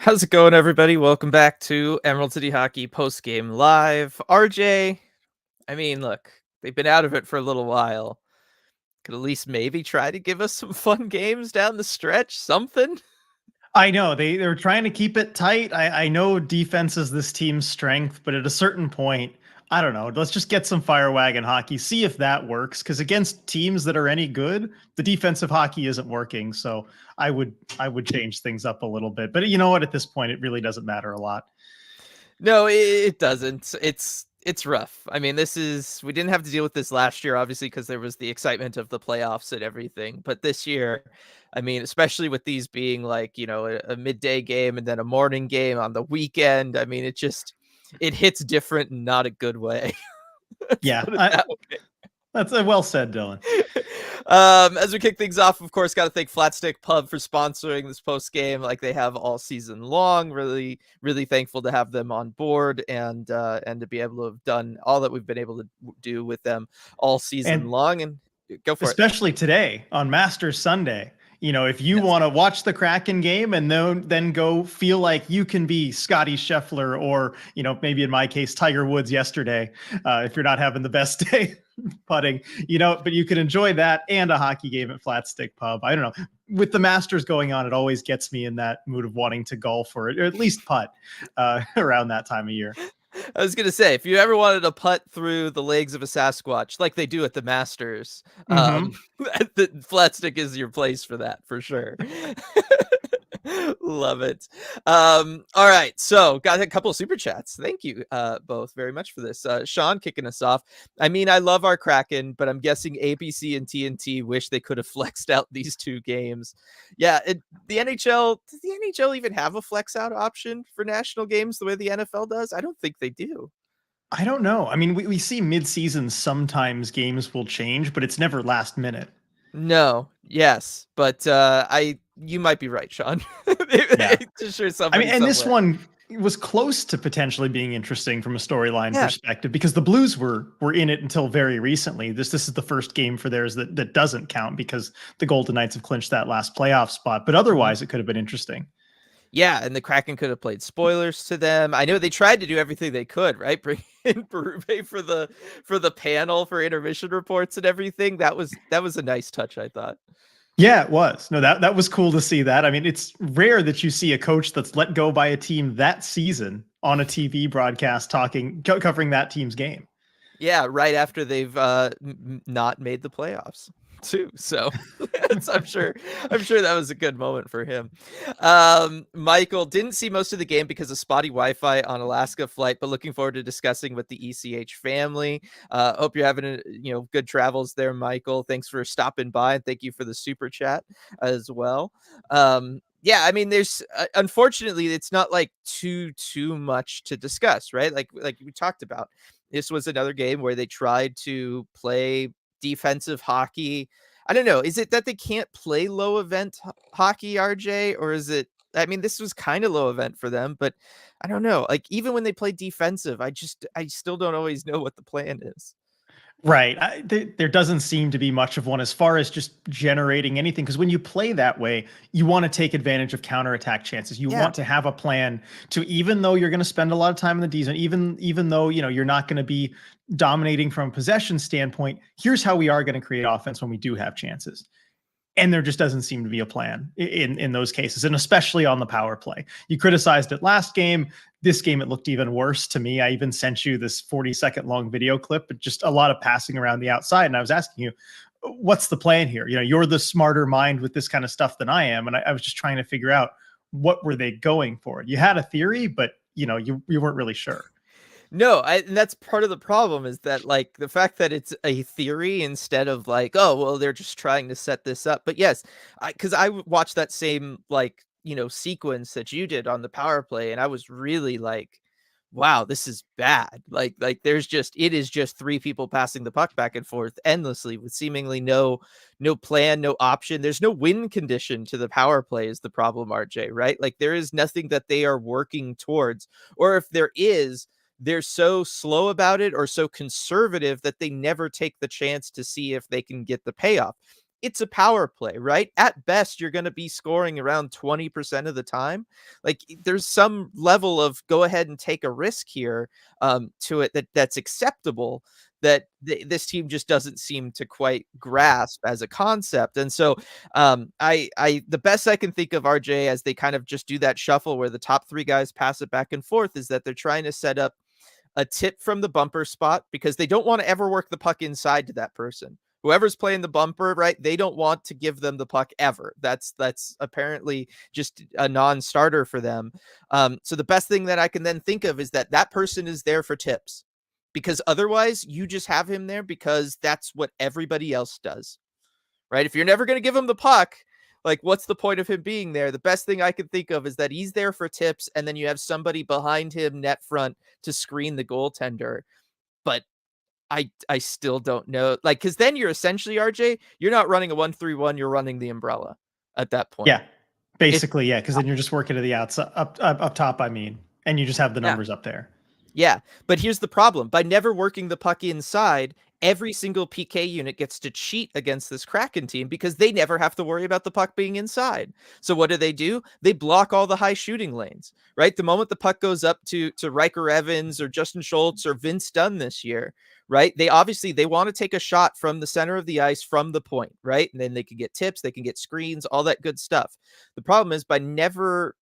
How's it going, everybody? Welcome back to Emerald City Hockey Post Game Live. RJ, I mean, look, they've been out of it for a little while. Could at least maybe try to give us some fun games down the stretch, something. I know they're trying to keep it tight. I know defense is this team's strength, but at a certain point, I don't know. Let's just get some fire wagon hockey, see if that works. Because against teams that are any good, the defensive hockey isn't working. So I would change things up a little bit. But you know what? At this point, it really doesn't matter a lot. No, it doesn't. It's rough. I mean, we didn't have to deal with this last year, obviously, because there was the excitement of the playoffs and everything. But this year, I mean, especially with these being like, a midday game and then a morning game on the weekend, I mean, it hits different in not a good way. Let's Yeah, put it that way. that's well said, Dylan. As we kick things off, of course, got to thank Flatstick Pub for sponsoring this post game, like they have all season long. Really, really thankful to have them on board and to be able to have done all that we've been able to do with them all season And long. And go for it. especially today on Masters Sunday. If you Yes. want to watch the Kraken game and then go feel like you can be Scotty Scheffler or, maybe in my case, Tiger Woods yesterday, if you're not having the best day putting, but you can enjoy that and a hockey game at Flat Stick Pub. I don't know. With the Masters going on, it always gets me in that mood of wanting to golf or at least putt around that time of year. I was gonna say, if you ever wanted to putt through the legs of a Sasquatch, like they do at the Masters, Mm-hmm. the Flatstick is your place for that, for sure. Love it. All right, so got a couple of super chats. Thank you both very much for this. Sean kicking us off. I mean, I love our Kraken, but I'm guessing ABC and TNT wish they could have flexed out these two games. Yeah, the NHL, does the NHL even have a flex out option for national games the way the NFL does? I don't think they do. I don't know. I mean, we see mid-season sometimes games will change, but it's never last minute. No, yes, but you might be right, Sean. Yeah. Just sure I mean, somebody and this somewhere. one was close to potentially being interesting from a storyline Yeah, perspective because the Blues were in it until very recently. This is the first game for theirs that doesn't count because the Golden Knights have clinched that last playoff spot. But mhm. otherwise, it could have been interesting. Yeah, and the Kraken could have played spoilers to them. I know they tried to do everything they could, right? Bring in Berube for the panel for intermission reports and everything. That was a nice touch, I thought. Yeah, it was. No, that was cool to see that. I mean, it's rare that you see a coach that's let go by a team that season on a TV broadcast covering that team's game. Yeah, right after they've not made the playoffs too. So I'm sure that was a good moment for him. Michael didn't see most of the game because of spotty Wi-Fi on Alaska flight, but looking forward to discussing with the ECH family. Hope you're having good travels there, Michael. Thanks for stopping by and thank you for the super chat as well. Yeah, I mean, there's unfortunately, it's not like too much to discuss, right? Like we talked about, this was another game where they tried to play defensive hockey. I don't know. Is it that they can't play low event hockey, RJ, or is it? I mean, this was kind of low event for them, but I don't know. Like even when they play defensive, I still don't always know what the plan is. Right. There doesn't seem to be much of one as far as just generating anything. Because when you play that way, you want to take advantage of counterattack chances. You Yeah. want to have a plan to, even though you're going to spend a lot of time in the D zone, even though you're not going to be dominating from a possession standpoint. Here's how we are going to create offense when we do have chances. And there just doesn't seem to be a plan in those cases, and especially on the power play. You criticized it last game. This game, it looked even worse to me. I even sent you this 40-second long video clip, but just a lot of passing around the outside. And I was asking you, what's the plan here? You're the smarter mind with this kind of stuff than I am. And I was just trying to figure out what were they going for. You had a theory, but you weren't really sure. No, and that's part of the problem is that like the fact that it's a theory instead of like, oh, well, they're just trying to set this up. But yes, because I watched that same like, sequence that you did on the power play, and I was really like, wow, this is bad. Like it is just three people passing the puck back and forth endlessly with seemingly no plan, no option. There's no win condition to the power play is the problem, RJ, right? Like there is nothing that they are working towards. Or if there is, they're so slow about it or so conservative that they never take the chance to see if they can get the payoff. it's a power play, right? At best, you're going to be scoring around 20% of the time. Like there's some level of go ahead and take a risk here to it that's acceptable that this team just doesn't seem to quite grasp as a concept. And so the best I can think of RJ as they kind of just do that shuffle where the top three guys pass it back and forth is that they're trying to set up a tip from the bumper spot because they don't want to ever work the puck inside to that person. Whoever's playing the bumper, right? They don't want to give them the puck ever. That's apparently just a non-starter for them. So the best thing that I can then think of is that person is there for tips, because otherwise you just have him there because that's what everybody else does, right? If you're never going to give him the puck, like what's the point of him being there? The best thing I can think of is that he's there for tips, and then you have somebody behind him net front to screen the goaltender. But I still don't know, like, because then you're essentially RJ, you're not running a 1-3-1, you're running the umbrella at that point. Yeah, basically, yeah, because then you're just working to the outside, up top. I mean, and you just have the numbers up there. Yeah, but here's the problem. By never working the puck inside, every single PK unit gets to cheat against this Kraken team because they never have to worry about the puck being inside. So what do? They block all the high shooting lanes, right? The moment the puck goes up to Riker Evans or Justin Schultz or Vince Dunn this year, right? They want to take a shot from the center of the ice from the point, right? And then they can get tips, they can get screens, all that good stuff. The problem is by never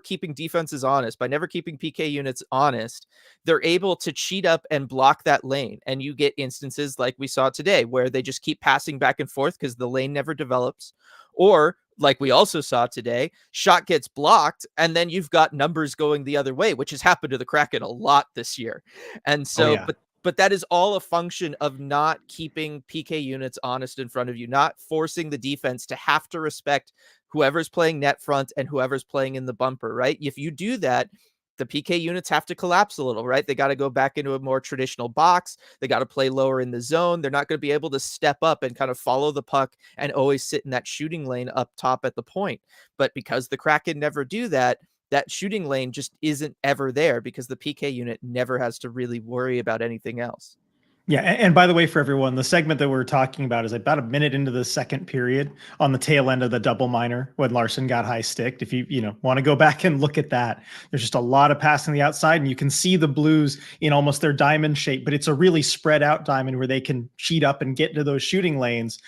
keeping defenses honest, by never keeping PK units honest, they're able to cheat up and block that lane. And you get instances like we saw today where they just keep passing back and forth because the lane never develops. Or like we also saw today, shot gets blocked and then you've got numbers going the other way, which has happened to the Kraken a lot this year. And so, but that is all a function of not keeping PK units honest in front of you, not forcing the defense to have to respect whoever's playing net front and whoever's playing in the bumper, right? If you do that, the PK units have to collapse a little, right? They got to go back into a more traditional box. They got to play lower in the zone. They're not going to be able to step up and kind of follow the puck and always sit in that shooting lane up top at the point. But because the Kraken never do that, that shooting lane just isn't ever there because the PK unit never has to really worry about anything else. Yeah, and by the way, for everyone, the segment that we're talking about is about a minute into the second period on the tail end of the double minor when Larson got high sticked. If you want to go back and look at that, there's just a lot of passing the outside, and you can see the Blues in almost their diamond shape, but it's a really spread out diamond where they can cheat up and get into those shooting lanes.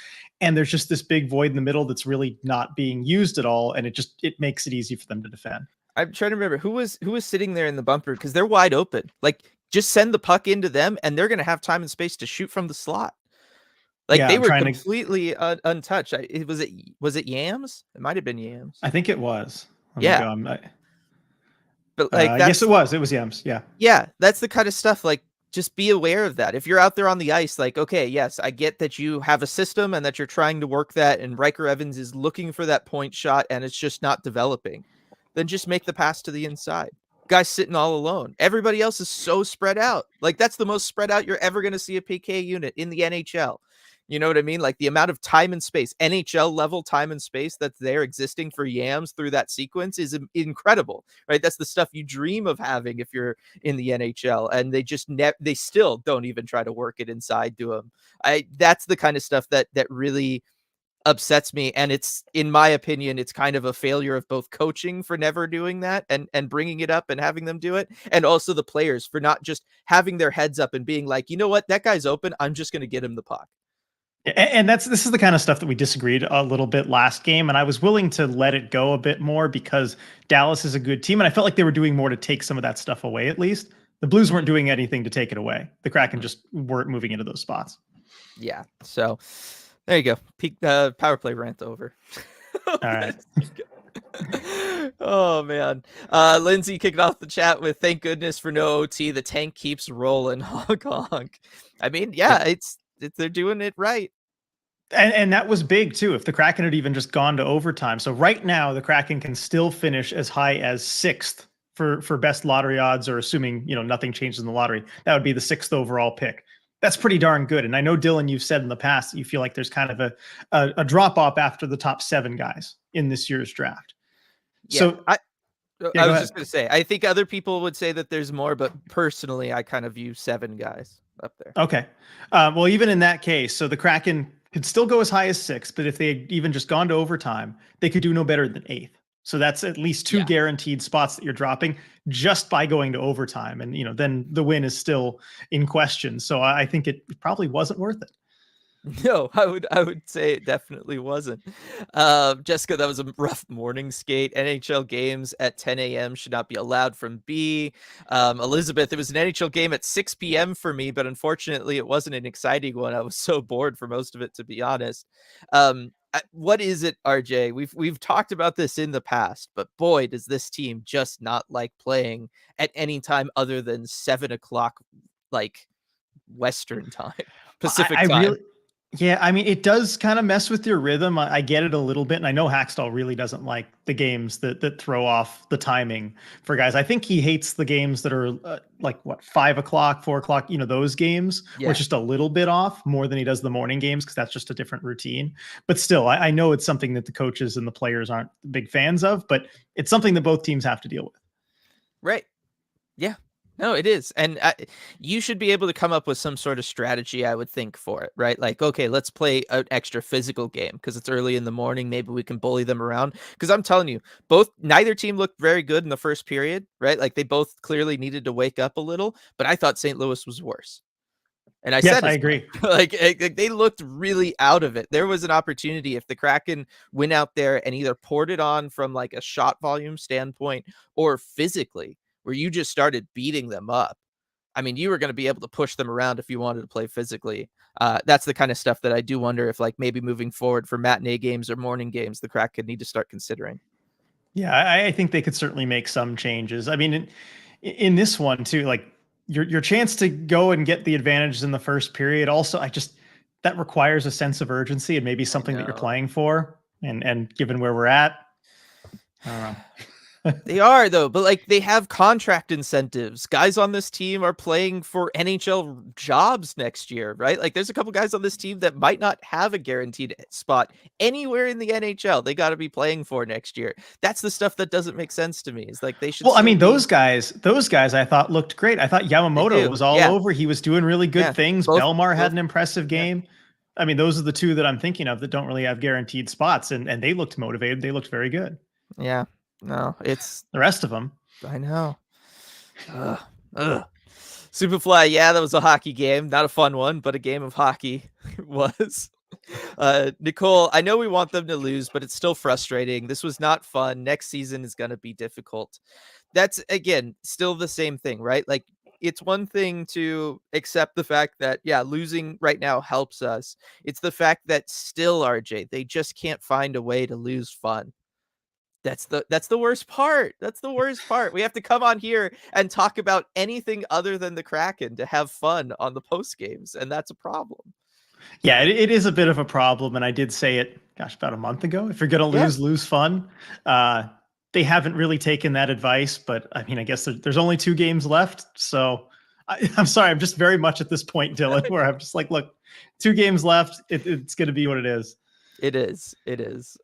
And there's just this big void in the middle that's really not being used at all, and it makes it easy for them to defend. I'm trying to remember who was sitting there in the bumper because they're wide open. Like, just send the puck into them and they're going to have time and space to shoot from the slot. Like they were completely untouched. Was it Yams? It might've been Yams. I think it was. But like, yes, it was Yams. Yeah. Yeah. That's the kind of stuff, like, just be aware of that. If you're out there on the ice, like, okay, yes, I get that you have a system and that you're trying to work that. And Riker Evans is looking for that point shot and it's just not developing. Then just make the pass to the inside. Guy's sitting all alone. Everybody else is so spread out. Like, that's the most spread out you're ever going to see a PK unit in the NHL. You know what I mean? Like, the amount of time and space, NHL level time and space that's there existing for Yams through that sequence is incredible, right? That's the stuff you dream of having if you're in the NHL, and they just they still don't even try to work it inside to them. That's the kind of stuff that really upsets me, and it's, in my opinion, it's kind of a failure of both coaching for never doing that and bringing it up and having them do it, and also the players for not just having their heads up and being like, you know what, that guy's open, I'm just going to get him the puck. And this is the kind of stuff that we disagreed a little bit last game, and I was willing to let it go a bit more because Dallas is a good team, and I felt like they were doing more to take some of that stuff away. At least the Blues weren't doing anything to take it away. The Kraken just weren't moving into those spots. Yeah, so there you go. Peak power play rant over. All right. Oh man. Lindsay kicked off the chat with, thank goodness for no OT. The tank keeps rolling. Honk honk. I mean, yeah, they're doing it right. And that was big too. If the Kraken had even just gone to overtime. So right now the Kraken can still finish as high as 6th for best lottery odds, or assuming, nothing changes in the lottery, that would be the 6th overall pick. That's pretty darn good. And I know, Dylan, you've said in the past that you feel like there's kind of a drop off after the top 7 guys in this year's draft. Yeah, so I was just going to say, I think other people would say that there's more, but personally, I kind of view 7 guys up there. Okay. Well, even in that case, so the Kraken Could still go as high as 6th, but if they had even just gone to overtime, they could do no better than 8th. So that's at least 2 Yeah. guaranteed spots that you're dropping just by going to overtime. And, then the win is still in question. So I think it probably wasn't worth it. No, I would say it definitely wasn't. Jessica, that was a rough morning skate. NHL games at 10 a.m. should not be allowed from B. Elizabeth, it was an NHL game at 6 p.m. for me, but unfortunately it wasn't an exciting one. I was so bored for most of it, to be honest. What is it, RJ? We've talked about this in the past, but boy, does this team just not like playing at any time other than 7 o'clock, like Western time, Pacific I time. really, yeah, I mean, it does kind of mess with your rhythm. I get it a little bit, and I know Hackstall really doesn't like the games that throw off the timing for guys. I think he hates the games that are like 5 o'clock, 4 o'clock. Those games where it's just a little bit off more than he does the morning games because that's just a different routine. But still, I know it's something that the coaches and the players aren't big fans of, but it's something that both teams have to deal with. Right. Yeah. No, it is. And you should be able to come up with some sort of strategy, I would think, for it, right? Like, okay, let's play an extra physical game because it's early in the morning. Maybe we can bully them around. Because I'm telling you, neither team looked very good in the first period, right? Like they both clearly needed to wake up a little, but I thought St. Louis was worse. And I Yes, said, I agree. like they looked really out of it. There was an opportunity if the Kraken went out there and either poured it on from like a shot volume standpoint or physically, where you just started beating them up. I mean, you were going to be able to push them around if you wanted to play physically. That's the kind of stuff that I do wonder if, like, maybe moving forward for matinee games or morning games, the Kraken need to start considering. Yeah, I think they could certainly make some changes. I mean, in this one too, like your chance to go and get the advantage in the first period. Also, that requires a sense of urgency and maybe something that you're playing for. And given where we're at, I don't know. They are, though, but like they have contract incentives. Guys on this team are playing for NHL jobs next year, right? Like there's a couple guys on this team that might not have a guaranteed spot anywhere in the NHL. They got to be playing for next year. That's the stuff that doesn't make sense to me. Is like they should. Well, I mean, those guys I thought looked great. I thought Yamamoto was all over. He was doing really good things. Belmar had an impressive game. I mean, those are the two that I'm thinking of that don't really have guaranteed spots, and they looked motivated. They looked very good. Yeah. No, it's the rest of them. I know. Superfly, yeah, that was a hockey game. Not a fun one, but a game of hockey it was. Nicole, I know we want them to lose, but it's still frustrating. This was not fun. Next season is going to be difficult. That's, again, still the same thing, right? Like, it's one thing to accept the fact that, yeah, losing right now helps us. It's the fact that still, RJ, they just can't find a way to lose fun. That's the worst part. That's the worst part. We have to come on here and talk about anything other than the Kraken to have fun on the post games, and that's a problem. Yeah, it is a bit of a problem, and I did say it, about a month ago. If you're going to lose fun. They haven't really taken that advice, but I mean, I guess there's only 2 games left, so I'm sorry. I'm just very much at this point, Dylan, where I'm just like, look, 2 games left. It's going to be what it is. It is.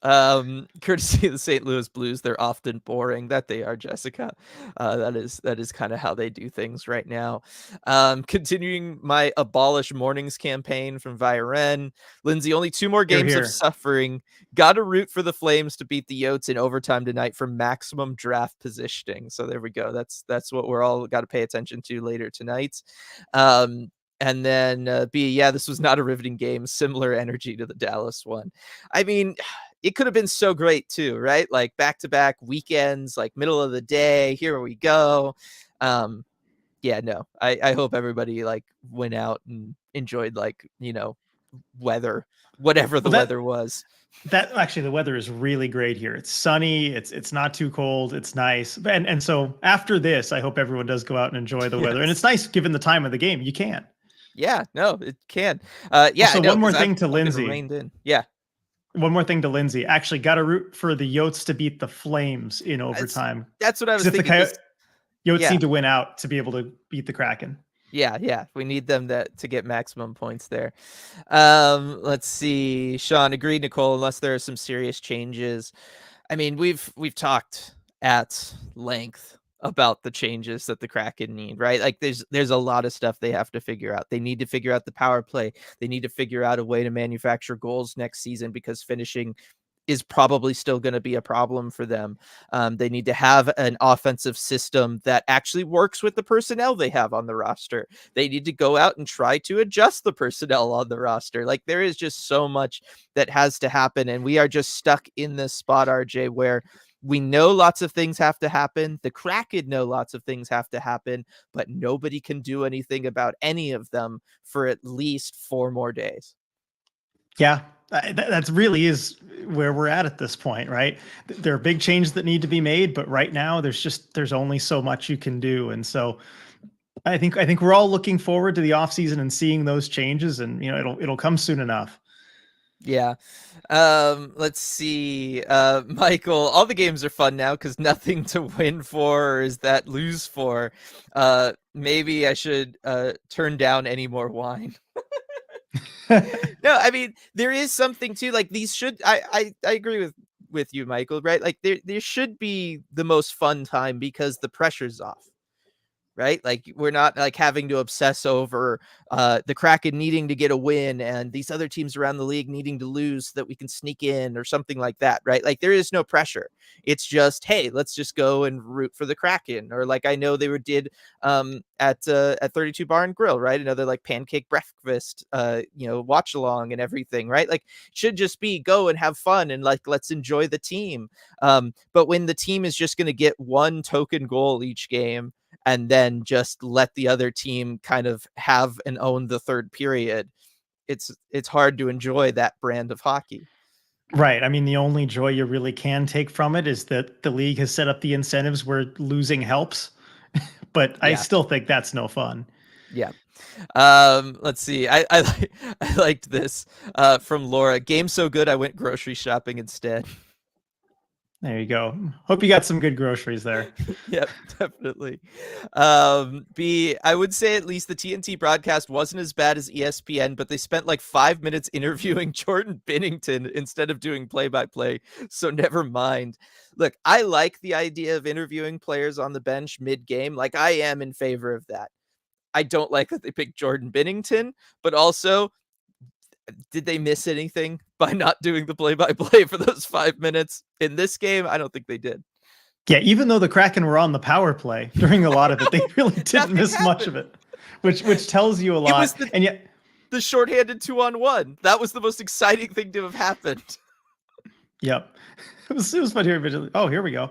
Courtesy of the St. Louis Blues, they're often boring. That they are, Jessica. That is kind of how they do things right now. Continuing my abolish mornings campaign from Viren. Lindsay, only 2 more games of suffering. Got to root for the Flames to beat the Yotes in overtime tonight for maximum draft positioning. So there we go. That's what we're all got to pay attention to later tonight. And then B, yeah, this was not a riveting game. Similar energy to the Dallas one. I mean, it could have been so great too, right? Like back-to-back weekends, like middle of the day. Here we go. Yeah, no, I hope everybody like went out and enjoyed weather, whatever the weather was. That actually, the weather is really great here. It's sunny. It's not too cold. It's nice. And so after this, I hope everyone does go out and enjoy the weather. And it's nice given the time of the game. You can. Yeah, no, it can. Yeah. So one more thing to Lindsay. Yeah. One more thing to Lindsay. Actually, got to root for the Yotes to beat the Flames in overtime. That's what I was thinking. The Yotes need to win out to be able to beat the Kraken. Yeah. We need them to get maximum points there. Let's see. Sean, agreed, Nicole, unless there are some serious changes. I mean, we've talked at length about the changes that the Kraken need, right? Like there's a lot of stuff they have to figure out. They need to figure out the power play. They need to figure out a way to manufacture goals next season because finishing is probably still going to be a problem for them. They need to have an offensive system that actually works with the personnel they have on the roster. They need to go out and try to adjust the personnel on the roster. Like there is just so much that has to happen. And we are just stuck in this spot, RJ, where we know lots of things have to happen. The Kraken know lots of things have to happen, but nobody can do anything about any of them for at least 4 more days. Yeah, that really is where we're at this point, right? There are big changes that need to be made, but right now there's only so much you can do. And so I think we're all looking forward to the offseason and seeing those changes, and it'll come soon enough. Yeah. Let's see. Michael, all the games are fun now because nothing to win for or is that lose for. Maybe I should turn down any more wine. No, I mean, there is something to like these should I agree with you, Michael, right? Like there should be the most fun time because the pressure's off. Right? Like we're not like having to obsess over the Kraken needing to get a win and these other teams around the league needing to lose so that we can sneak in or something like that, right? Like there is no pressure. It's just, hey, let's just go and root for the Kraken. Or like I know they did at 32 Bar and Grill, right? Another like pancake breakfast, watch along and everything, right? Like should just be go and have fun and like let's enjoy the team. But when the team is just going to get one token goal each game and then just let the other team kind of have and own the third period, it's hard to enjoy that brand of hockey. Right. I mean, the only joy you really can take from it is that the league has set up the incentives where losing helps, but I still think that's no fun. Yeah. Let's see. I liked this from Laura. Game so good I went grocery shopping instead. There you go. Hope you got some good groceries there. Yep, definitely. B, I would say at least the TNT broadcast wasn't as bad as ESPN, but they spent like 5 minutes interviewing Jordan Binnington instead of doing play-by-play, so never mind. Look, I like the idea of interviewing players on the bench mid-game. Like, I am in favor of that. I don't like that they picked Jordan Binnington, but also, did they miss anything by not doing the play-by-play for those 5 minutes? In this game, I don't think they did. Yeah, even though the Kraken were on the power play during a lot of it, they really didn't miss much of it, which tells you a lot. It was and yet, the shorthanded 2-on-1. That was the most exciting thing to have happened. Yep. It was fun here. Oh, here we go.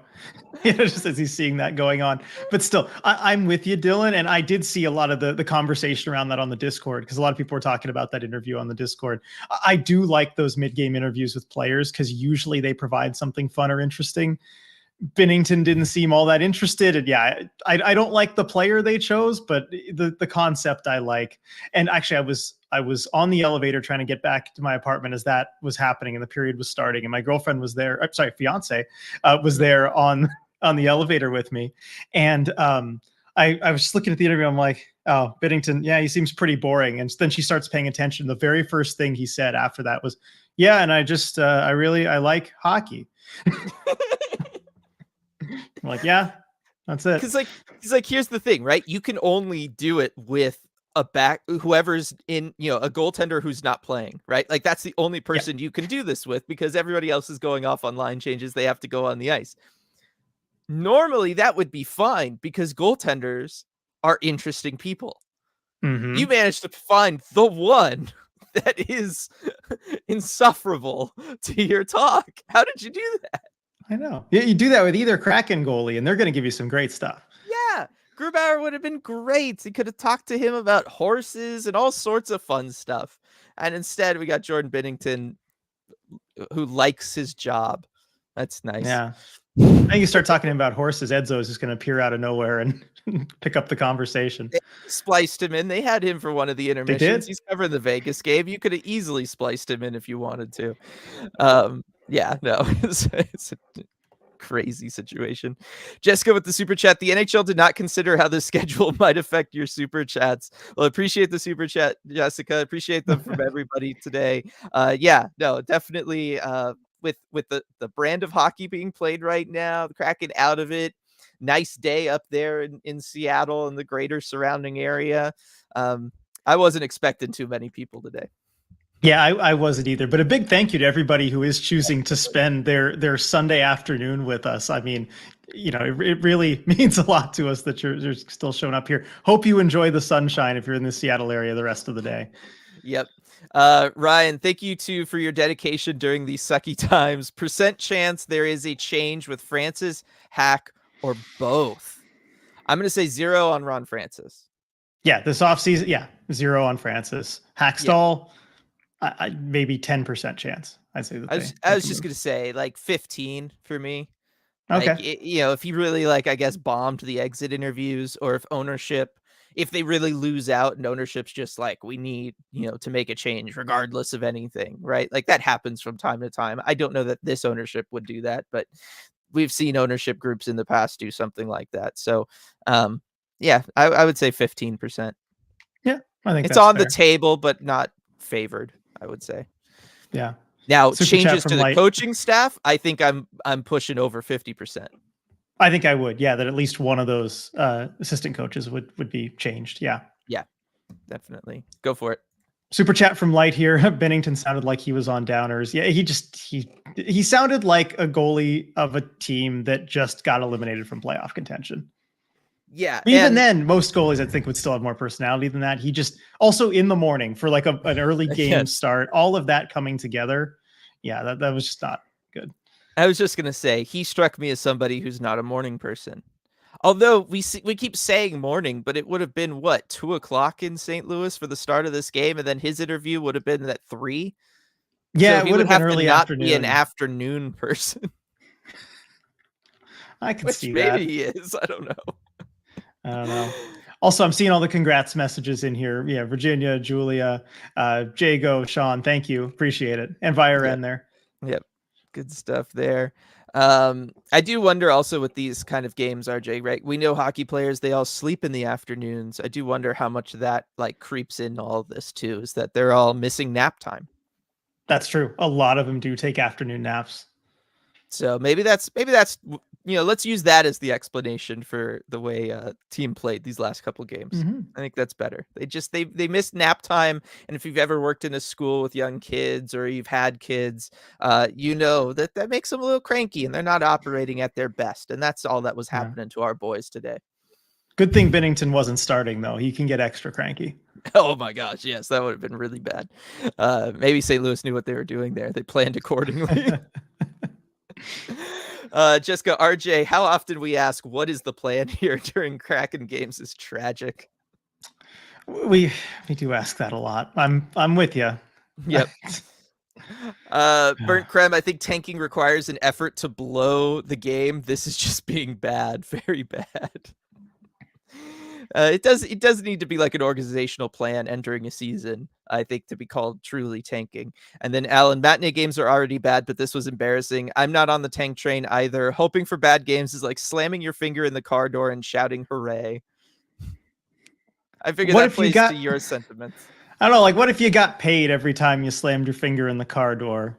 Just as he's seeing that going on. But still, I'm with you, Dylan. And I did see a lot of the conversation around that on the Discord because a lot of people were talking about that interview on the Discord. I do like those mid-game interviews with players because usually they provide something fun or interesting. Binnington didn't seem all that interested. And yeah, I don't like the player they chose, but the concept I like. And actually I was on the elevator trying to get back to my apartment as that was happening and the period was starting. And my girlfriend was there. I'm sorry, fiance was there on the elevator with me. And I was just looking at the interview. I'm like, oh, Binnington, yeah, he seems pretty boring. And then she starts paying attention. The very first thing he said after that was, yeah, and I just I like hockey. I'm like, yeah, that's it. Because here's the thing, right? You can only do it with whoever's in, a goaltender who's not playing, right? Like that's the only person you can do this with because everybody else is going off on line changes. They have to go on the ice. Normally that would be fine because goaltenders are interesting people. Mm-hmm. You managed to find the one that is insufferable to hear talk. How did you do that? I know. Yeah, you do that with either Kraken goalie, and they're going to give you some great stuff. Yeah, Grubauer would have been great. He could have talked to him about horses and all sorts of fun stuff. And instead, we got Jordan Binnington, who likes his job. That's nice. Yeah. I think you start talking about horses, Edzo is just going to appear out of nowhere and pick up the conversation. They spliced him in. They had him for one of the intermissions. He's covering the Vegas game. You could have easily spliced him in if you wanted to. Yeah, no, it's a crazy situation. Jessica with the super chat. The NHL did not consider how the schedule might affect your super chats. Well, appreciate the super chat, Jessica. Appreciate them from everybody today. Yeah, no, definitely. With the brand of hockey being played right now, the Kraken out of it. nice day up there in Seattle and the greater surrounding area. I wasn't expecting too many people today. Yeah, I wasn't either. But a big thank you to everybody who is choosing to spend their Sunday afternoon with us. I mean, it really means a lot to us that you're still showing up here. Hope you enjoy the sunshine if you're in the Seattle area the rest of the day. Yep. Ryan, thank you too for your dedication during these sucky times. Percent chance there is a change with Francis, Hack, or both. I'm going to say 0 on Ron Francis. Yeah, this offseason, 0 on Francis. Hackstall, maybe 10% chance. I'd say that I was just going to say like 15 for me. Okay. Like, if he really, like, I guess, bombed the exit interviews, or if they really lose out and ownership's just like, we need, to make a change regardless of anything, right? Like, that happens from time to time. I don't know that this ownership would do that, but we've seen ownership groups in the past do something like that. So, I would say 15%. Yeah, I think it's on the table, but not favored, I would say. Yeah. Now, changes to the coaching staff, I think I'm pushing over 50%. I think I would. Yeah, that at least one of those assistant coaches would be changed. Yeah. Yeah, definitely. Go for it. Super chat from Light here. Bennington sounded like he was on downers. Yeah, he sounded like a goalie of a team that just got eliminated from playoff contention. Yeah. Even then, most goalies I think would still have more personality than that. He just also in the morning for like an early game start, all of that coming together. Yeah, that was just not good. I was just gonna say he struck me as somebody who's not a morning person. Although we keep saying morning, but it would have been what, 2:00 in St. Louis for the start of this game, and then his interview would have been at 3. Yeah, so it would have been early not afternoon. Be an afternoon person. I can see maybe that. Maybe he is. I don't know. I don't know. Also, I'm seeing all the congrats messages in here. Yeah, Virginia, Julia, Jago, Sean, thank you. Appreciate it. And via Ren there. Yep. Good stuff there. I do wonder also with these kind of games, RJ, right? We know hockey players, they all sleep in the afternoons. I do wonder how much of that like creeps in all of this too, is that they're all missing nap time. That's true. A lot of them do take afternoon naps. So maybe that's let's use that as the explanation for the way team played these last couple games. Mm-hmm. I think that's better. They missed nap time, and if you've ever worked in a school with young kids or you've had kids, that makes them a little cranky and they're not operating at their best, and that's all that was happening to our boys today. Good thing Bennington wasn't starting though. He can get extra cranky. Oh my gosh, yes, that would have been really bad. Maybe St. Louis knew what they were doing there. They planned accordingly. Jessica, RJ, how often we ask what is the plan here during Kraken games is tragic. We do ask that a lot. I'm with you. Yep. Burnt Creme, I think tanking requires an effort to blow the game. This is just being bad, very bad. It does need to be like an organizational plan entering a season, I think, to be called truly tanking. And then Alan, matinee games are already bad, but this was embarrassing. I'm not on the tank train either. Hoping for bad games is like slamming your finger in the car door and shouting hooray. I figured that plays to your sentiments. I don't know, like what if you got paid every time you slammed your finger in the car door?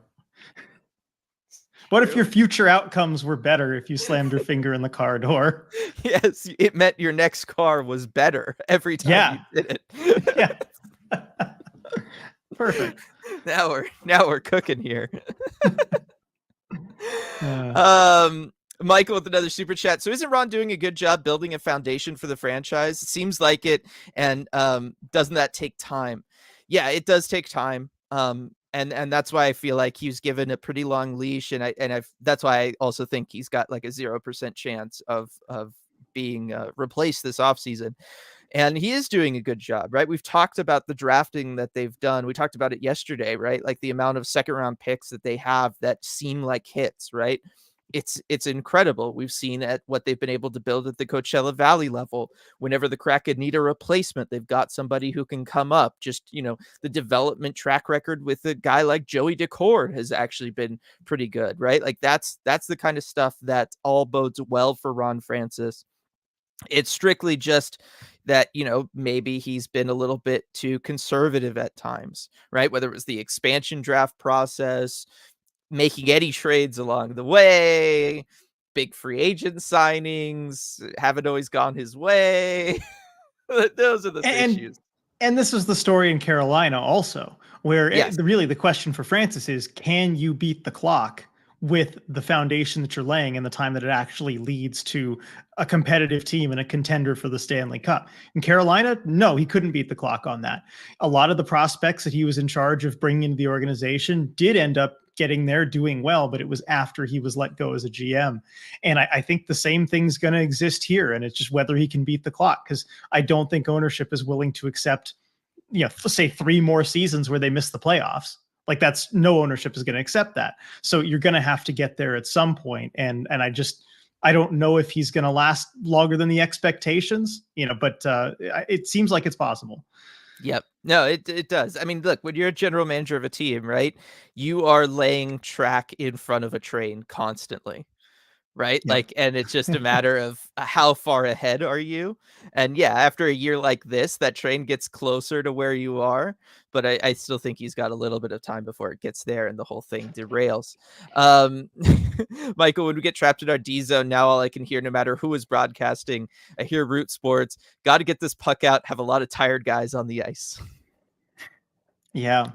What if your future outcomes were better if you slammed your finger in the car door? Yes, it meant your next car was better every time you did it. Yeah. Perfect. Now we're cooking here. Michael with another super chat. So isn't Ron doing a good job building a foundation for the franchise? It seems like it. And doesn't that take time? Yeah, it does take time. And that's why I feel like he was given a pretty long leash, and that's why I also think he's got like a 0% chance of being replaced this offseason. And he is doing a good job, right? We've talked about the drafting that they've done. We talked about it yesterday, right? Like the amount of second round picks that they have that seem like hits, right? It's incredible. We've seen at what they've been able to build at the Coachella Valley level. Whenever the Kraken need a replacement, they've got somebody who can come up. Just, the development track record with a guy like Joey Decore has actually been pretty good, right? Like that's the kind of stuff that all bodes well for Ron Francis. It's strictly just that, maybe he's been a little bit too conservative at times, right? Whether it was the expansion draft process, making any trades along the way, big free agent signings haven't always gone his way. Those are the issues. And this was the story in Carolina also, where Yes. really the question for Francis is, can you beat the clock with the foundation that you're laying and the time that it actually leads to a competitive team and a contender for the Stanley Cup? In Carolina, no, he couldn't beat the clock on that. A lot of the prospects that he was in charge of bringing into the organization did end up getting there, doing well, but it was after he was let go as a GM. And I think the same thing's going to exist here. And it's just whether he can beat the clock, because I don't think ownership is willing to accept, say 3 more seasons where they miss the playoffs. Like, that's, no ownership is going to accept that. So you're going to have to get there at some point. And I don't know if he's going to last longer than the expectations, but it seems like it's possible. Yep. No, it does. I mean, look, when you're a general manager of a team, right, you are laying track in front of a train constantly. Right? Yeah. Like, and it's just a matter of how far ahead are you? And yeah, after a year like this, that train gets closer to where you are, but I still think he's got a little bit of time before it gets there and the whole thing derails. Michael, when we get trapped in our D zone, now all I can hear, no matter who is broadcasting, I hear Root Sports. Got to get this puck out, have a lot of tired guys on the ice. Yeah.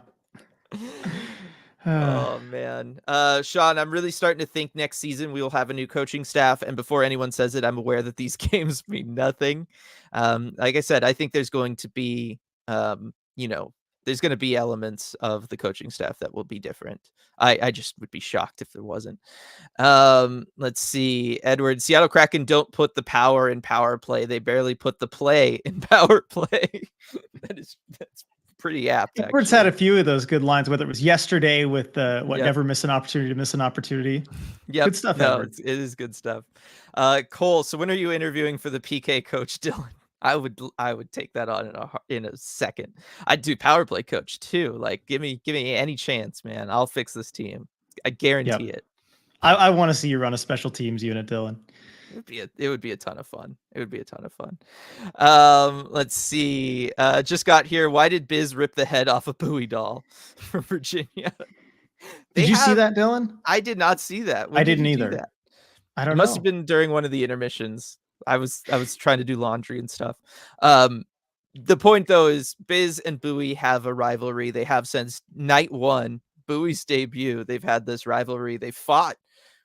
Oh man. Sean, I'm really starting to think next season we will have a new coaching staff, and before anyone says it, I'm aware that these games mean nothing. Like I said, I think there's going to be there's going to be elements of the coaching staff that will be different. I just would be shocked if there wasn't. Let's see. Edward, Seattle Kraken don't put the power in power play. They barely put the play in power play. That's pretty apt. Edwards had a few of those good lines, whether it was yesterday with never miss an opportunity to miss an opportunity. Yeah, good stuff. No, it is good stuff. Cole, so when are you interviewing for the PK coach, Dylan? I would take that on in a second. I'd do power play coach too. Like, give me any chance, man. I'll fix this team. I guarantee it. I want to see you run a special teams unit, Dylan. It would be a ton of fun. Let's see. Just got here. Why did Biz rip the head off a Bowie doll from Virginia? Did you see that, Dylan? I did not see that. I didn't either. I don't know. It must have been during one of the intermissions. I was trying to do laundry and stuff. The point though is Biz and Bowie have a rivalry. They have since night 1, Bowie's debut. They've had this rivalry. They fought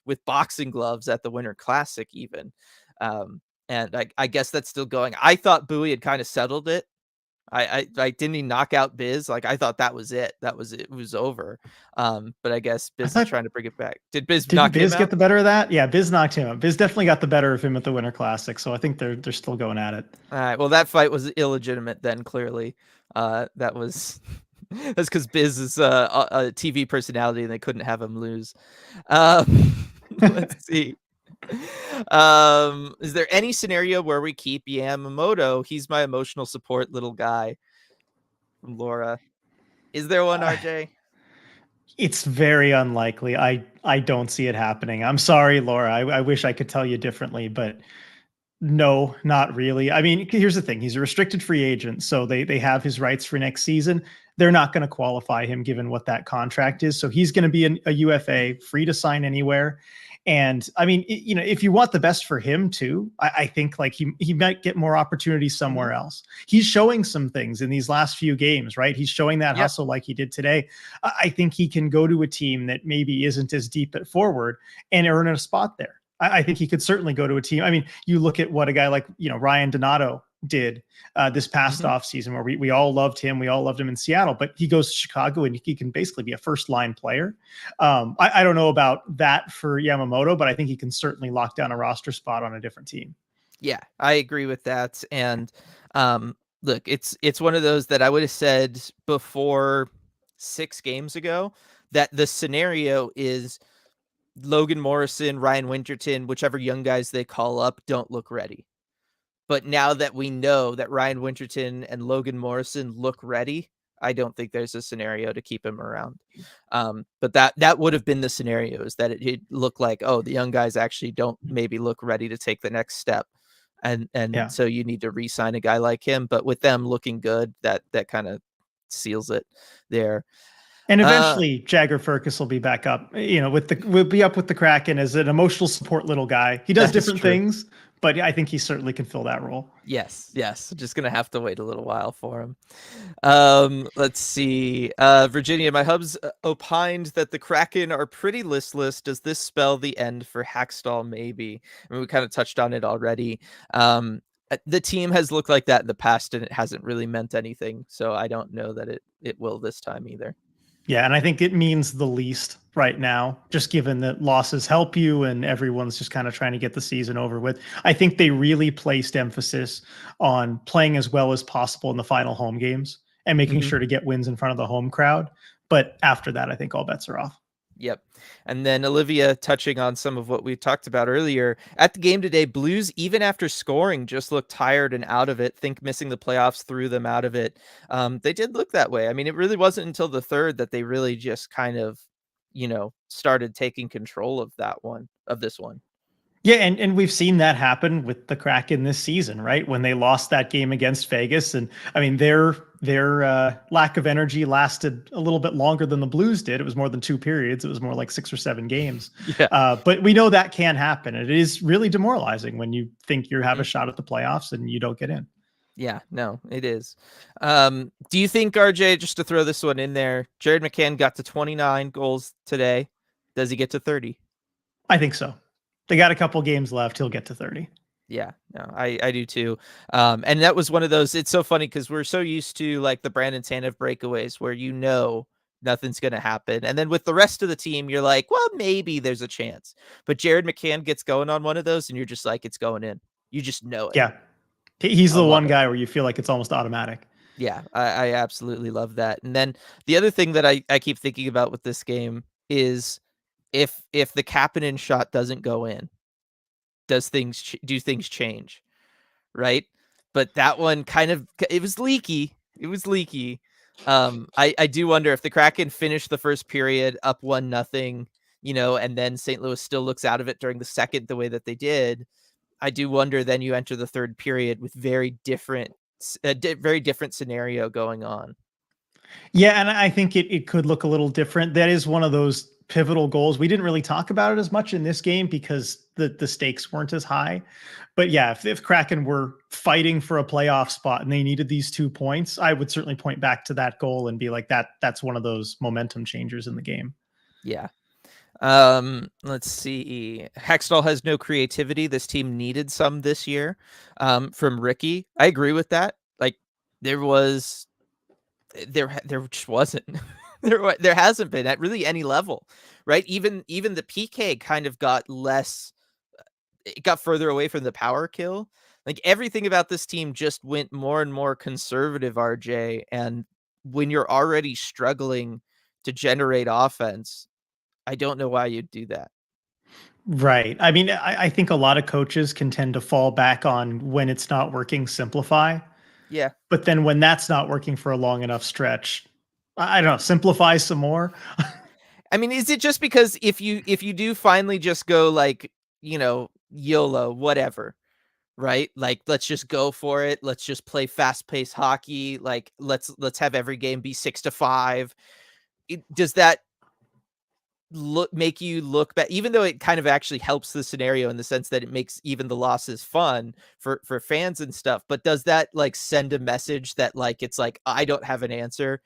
with boxing gloves at the Winter Classic even. And I guess that's still going. I thought Bowie had kind of settled it. I didn't he knock out Biz? Like, I thought that was it. It was over. But I guess Biz is trying to bring it back. Did Biz get the better of that? Yeah, Biz knocked him out. Biz definitely got the better of him at the Winter Classic. So I think they're still going at it. All right. Well, that fight was illegitimate then, clearly. That's because Biz is a TV personality and they couldn't have him lose. Let's see. Is there any scenario where we keep Yamamoto? He's my emotional support little guy. From Laura. Is there one, RJ? It's very unlikely. I don't see it happening. I'm sorry, Laura. I wish I could tell you differently, but no, not really. I mean, here's the thing. He's a restricted free agent, so they have his rights for next season. They're not going to qualify him given what that contract is. So he's going to be a UFA, free to sign anywhere. And I mean, if you want the best for him too, I think like he might get more opportunities somewhere else. He's showing some things in these last few games, right? He's showing that hustle like he did today. I think he can go to a team that maybe isn't as deep at forward and earn a spot there. I think he could certainly go to a team. I mean, you look at what a guy like, Ryan Donato did this past offseason, where we all loved him. We all loved him in Seattle, but he goes to Chicago and he can basically be a first line player. I don't know about that for Yamamoto, but I think he can certainly lock down a roster spot on a different team. Yeah, I agree with that. And look, it's one of those that I would have said before 6 games ago that the scenario is Logan Morrison, Ryan Winterton, whichever young guys they call up, don't look ready. But now that we know that Ryan Winterton and Logan Morrison look ready, I don't think there's a scenario to keep him around. But that would have been the scenario, is that it looked like, oh, the young guys actually don't maybe look ready to take the next step. And so you need to re-sign a guy like him. But with them looking good, that kind of seals it there. And eventually Jagger Firkus will be back up, we'll be up with the Kraken as an emotional support little guy. He does That is different true. things, but I think he certainly can fill that role. Yes. Just gonna have to wait a little while for him. Let's see. Virginia, my hubs opined that the Kraken are pretty listless. Does this spell the end for Hackstall? Maybe. I mean, we kind of touched on it already. The team has looked like that in the past, and it hasn't really meant anything. So I don't know that it will this time either. Yeah, and I think it means the least right now, just given that losses help you and everyone's just kind of trying to get the season over with. I think they really placed emphasis on playing as well as possible in the final home games and making sure to get wins in front of the home crowd. But after that, I think all bets are off. Yep. And then Olivia, touching on some of what we talked about earlier, at the game today, Blues, even after scoring, just looked tired and out of it. Think missing the playoffs threw them out of it. They did look that way. I mean, it really wasn't until the third that they really just kind of, started taking control of this one. Yeah, and we've seen that happen with the Kraken this season, right? When they lost that game against Vegas, and I mean their lack of energy lasted a little bit longer than the Blues did. It was more than 2 periods. It was more like 6 or 7 games. Yeah. But we know that can happen. It is really demoralizing when you think you have a shot at the playoffs and you don't get in. Yeah, no, it is. Do you think, RJ, just to throw this one in there, Jared McCann got to 29 goals today? Does he get to 30? I think so. They got a couple games left. He'll get to 30. Yeah, no, I do too. And that was one of those, it's so funny because we're so used to like the Brandon Tanev breakaways where nothing's going to happen. And then with the rest of the team, you're like, well, maybe there's a chance. But Jared McCann gets going on one of those and you're just like, it's going in. You just know it. Yeah. He's the one it. guy where you feel like it's almost automatic. Yeah, I absolutely love that. And then the other thing that I keep thinking about with this game is if the Kapanen shot doesn't go in, do things change, right? But that one it was leaky. I do wonder if the Kraken finished the first period up 1-0, and then St. Louis still looks out of it during the second the way that they did. I do wonder then you enter the third period with very different scenario going on. Yeah, and I think it could look a little different. That is one of those pivotal goals. We didn't really talk about it as much in this game because the stakes weren't as high. But yeah, if Kraken were fighting for a playoff spot and they needed these 2 points, I would certainly point back to that goal and be like, that's one of those momentum changers in the game. Yeah. Let's see. Hextall has no creativity. This team needed some this year. From Ricky. I agree with that. Like there just wasn't. there hasn't been at really any level, right? Even the PK kind of got less. It got further away from the power kill. Like everything about this team just went more and more conservative, RJ. And when you're already struggling to generate offense, I don't know why you'd do that. Right. I mean, I think a lot of coaches can tend to fall back on when it's not working, simplify. Yeah. But then when that's not working for a long enough stretch, I don't know, simplify some more. I mean, is it just because if you do finally just go like, YOLO, whatever, right? Like, let's just go for it. Let's just play fast-paced hockey. Like, let's have every game be 6-5. Does that make you look back, even though it kind of actually helps the scenario in the sense that it makes even the losses fun for fans and stuff, but does that like send a message that like it's like I don't have an answer,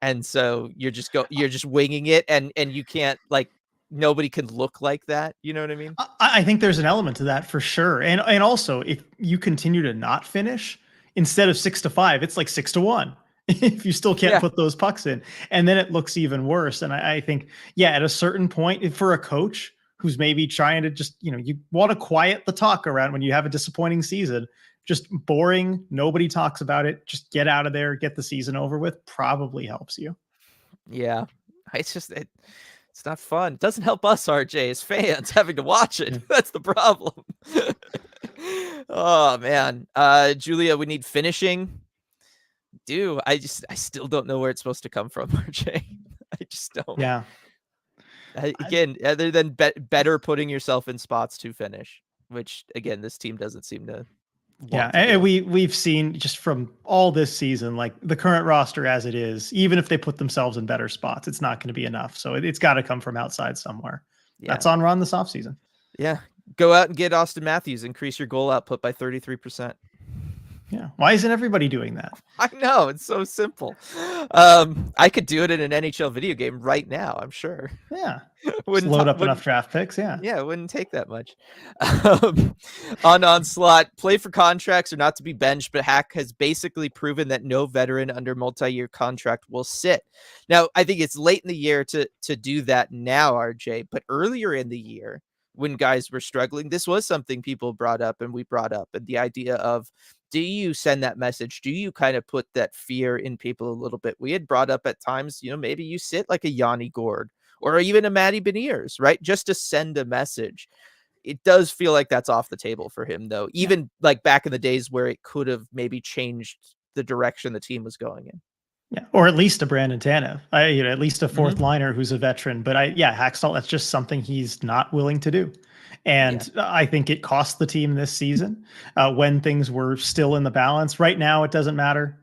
and so you're just winging it, and you can't, like, nobody can look like that, you know what I mean? I think there's an element to that for sure. And also if you continue to not finish, instead of 6-5, it's like 6-1. If you still can't put those pucks in, and then it looks even worse. And I think, yeah, at a certain point for a coach who's maybe trying to just, you want to quiet the talk around when you have a disappointing season, just boring, nobody talks about it, just get out of there, get the season over with, probably helps you. Yeah. It's not fun. It doesn't help us, RJ, as fans having to watch it. That's the problem. Oh man. Julia, we need finishing. I still don't know where it's supposed to come from, RJ. I just don't. Yeah. Again, other than better putting yourself in spots to finish, which again, this team doesn't seem to Yeah, and we've seen just from all this season, like the current roster as it is, even if they put themselves in better spots, it's not going to be enough. So it's got to come from outside somewhere. Yeah. That's on Ron this offseason. Yeah. Go out and get Austin Matthews, increase your goal output by 33%. Yeah. Why isn't everybody doing that? I know, it's so simple. I could do it in an NHL video game right now, I'm sure. Yeah. Load up enough draft picks. Yeah. Yeah, it wouldn't take that much. On Onslaught, play for contracts or not to be benched, but Hack has basically proven that no veteran under multi-year contract will sit. Now, I think it's late in the year to do that now, RJ, but earlier in the year, when guys were struggling, this was something people brought up and we brought up, and the idea of, do you send that message? Do you kind of put that fear in people a little bit? We had brought up at times, maybe you sit like a Yanni Gord or even a Matty Beniers, right? Just to send a message. It does feel like that's off the table for him, though, even like back in the days where it could have maybe changed the direction the team was going in. Yeah, or at least a Brandon Tanev, at least a fourth liner who's a veteran. But Hackstall, that's just something he's not willing to do. And I think it cost the team this season when things were still in the balance. Right now, it doesn't matter.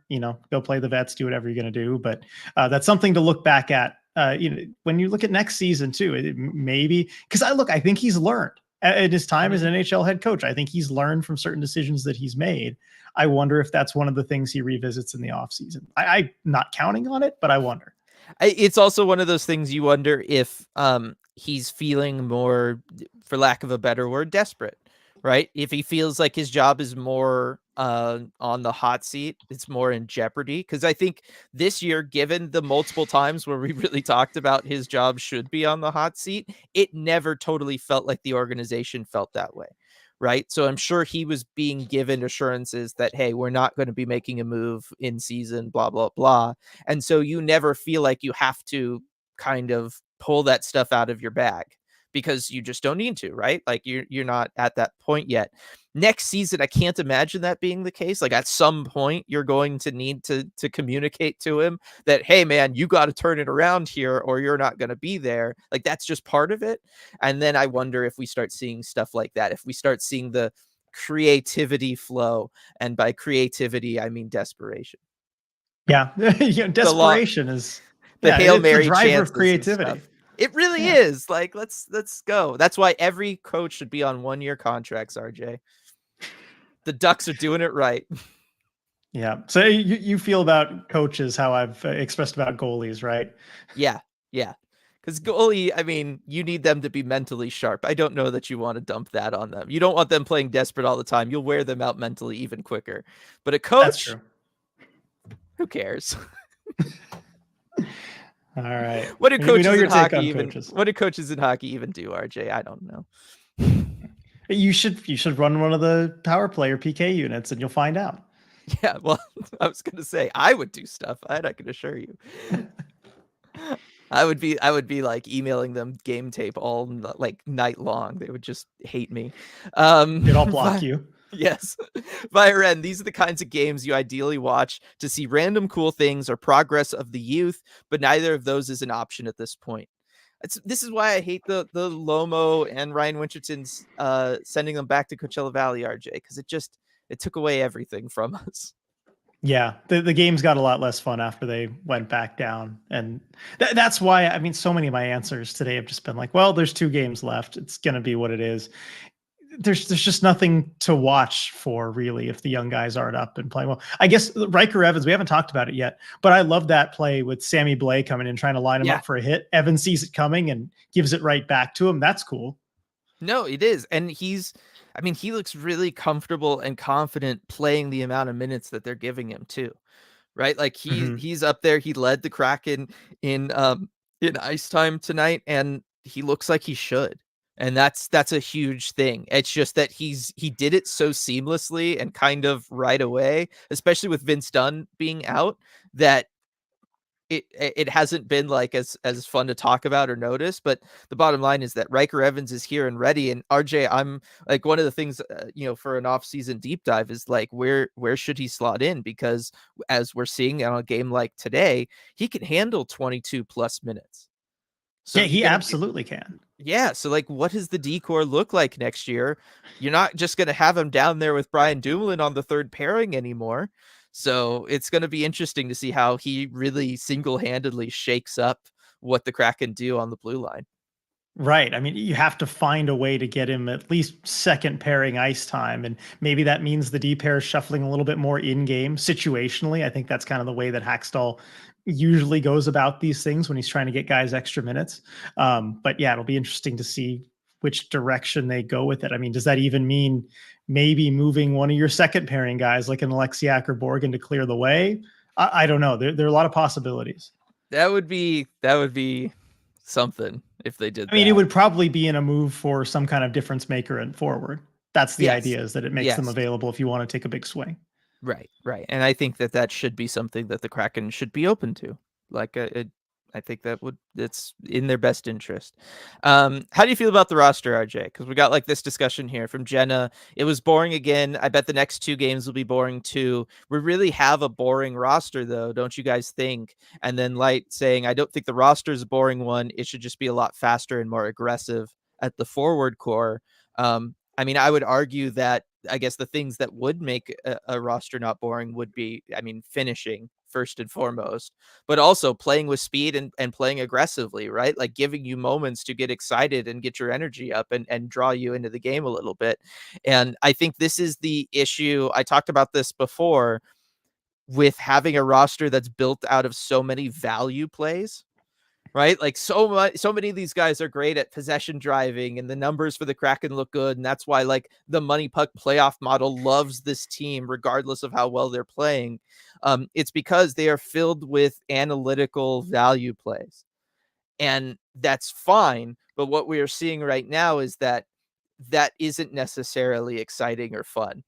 Go play the vets, do whatever you're going to do. But that's something to look back at. When you look at next season too, maybe because I think he's learned in his time as an NHL head coach. I think he's learned from certain decisions that he's made. I wonder if that's one of the things he revisits in the offseason. I'm not counting on it, but I wonder. It's also one of those things you wonder if he's feeling more, for lack of a better word, desperate, right? If he feels like his job is more on the hot seat, it's more in jeopardy. Because I think this year, given the multiple times where we really talked about his job should be on the hot seat, it never totally felt like the organization felt that way. Right. So I'm sure he was being given assurances that, hey, we're not going to be making a move in season, blah, blah, blah. And so you never feel like you have to kind of pull that stuff out of your bag because you just don't need to. Right. Like you're not at that point yet. Next season, I can't imagine that being the case. Like at some point, you're going to need to communicate to him that, hey, man, you got to turn it around here or you're not going to be there. Like that's just part of it. And then I wonder if we start seeing stuff like that, if we start seeing the creativity flow. And by creativity, I mean desperation. Yeah. Desperation is the Hail Mary driver of creativity. It really is. Like, let's go. That's why every coach should be on 1-year contracts, RJ. The Ducks are doing it right. Yeah. So you feel about coaches how I've expressed about goalies, right? Yeah. Because goalie, I mean, you need them to be mentally sharp. I don't know that you want to dump that on them. You don't want them playing desperate all the time. You'll wear them out mentally even quicker. But a coach, who cares? All right. What do coaches in hockey even? What do coaches in hockey even do, RJ? I don't know. You should run one of the power play or PK units, and you'll find out. Yeah, well, I was gonna say I would do stuff. I can assure you. I would be like emailing them game tape all like night long. They would just hate me. They'd all block you. Yes. Via Ren, these are the kinds of games you ideally watch to see random cool things or progress of the youth, but neither of those is an option at this point. This is why I hate the Lomo and Ryan Winterton's sending them back to Coachella Valley, RJ, because it took away everything from us. Yeah, the games got a lot less fun after they went back down. And that's why, I mean, so many of my answers today have just been like, well, there's 2 games left. It's going to be what it is. There's just nothing to watch for, really, if the young guys aren't up and playing well. I guess Riker Evans, we haven't talked about it yet, but I love that play with Sammy Blais coming in, trying to line him up for a hit. Evans sees it coming and gives it right back to him. That's cool. No, it is. And he looks really comfortable and confident playing the amount of minutes that they're giving him too. Right? Like he's up there. He led the Kraken in ice time tonight, and he looks like he should. And that's a huge thing. It's just that he did it so seamlessly and kind of right away, especially with Vince Dunn being out, that it hasn't been like as fun to talk about or notice. But the bottom line is that Riker Evans is here and ready. And RJ, I'm like, one of the things for an off-season deep dive is like, where should he slot in? Because as we're seeing on a game like today, he can handle 22 plus minutes. So yeah, he absolutely can. Yeah, so like, what does the decor look like next year? You're not just going to have him down there with Brian Dumoulin on the third pairing anymore. So it's going to be interesting to see how he really single-handedly shakes up what the Kraken do on the blue line. Right. I mean, you have to find a way to get him at least second pairing ice time. And maybe that means the D pair is shuffling a little bit more in game situationally. I think that's kind of the way that Hackstall usually goes about these things when he's trying to get guys extra minutes. But yeah, it'll be interesting to see which direction they go with it. I mean, does that even mean maybe moving one of your second pairing guys like an Alexiak or Borgen to clear the way? I don't know. There are a lot of possibilities. That would be something if they did I mean, it that. would probably be in a move for some kind of difference maker and forward. That's the Yes. idea, is that it makes them Yes. available if you want to take a big swing. Right, right. And I think that that should be something that the Kraken should be open to. Like, I think that it's in their best interest. How do you feel about the roster, RJ? Because we got like this discussion here from Jenna. It was boring again. I bet the next 2 games will be boring too. We really have a boring roster, though, don't you guys think? And then Light saying, I don't think the roster is a boring one. It should just be a lot faster and more aggressive at the forward core. I mean, I would argue that I guess the things that would make a roster not boring would be, I mean, finishing first and foremost, but also playing with speed and playing aggressively, right? Like giving you moments to get excited and get your energy up and draw you into the game a little bit. And I think this is the issue. I talked about this before with having a roster that's built out of so many value plays, right? Like so many of these guys are great at possession driving, and the numbers for the Kraken look good, and that's why like the money puck playoff model loves this team regardless of how well they're playing. It's because they are filled with analytical value plays, and that's fine. But what we are seeing right now is that that isn't necessarily exciting or fun,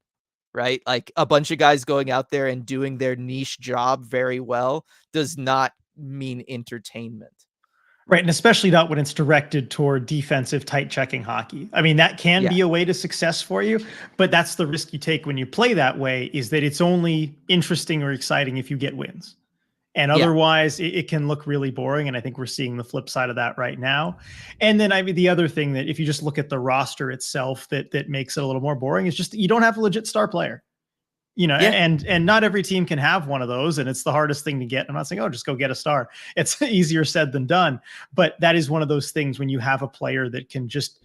right? Like a bunch of guys going out there and doing their niche job very well does not mean entertainment. Right. And especially not when it's directed toward defensive tight checking hockey. I mean, that can Yeah. be a way to success for you, but that's the risk you take when you play that way, is that it's only interesting or exciting if you get wins. And Yeah. otherwise, it can look really boring. And I think we're seeing the flip side of that right now. And then, I mean, the other thing that if you just look at the roster itself, that makes it a little more boring is just that you don't have a legit star player. Yeah. And not every team can have one of those, and it's the hardest thing to get. I'm not saying, oh, just go get a star. It's easier said than done, but that is one of those things when you have a player that can just,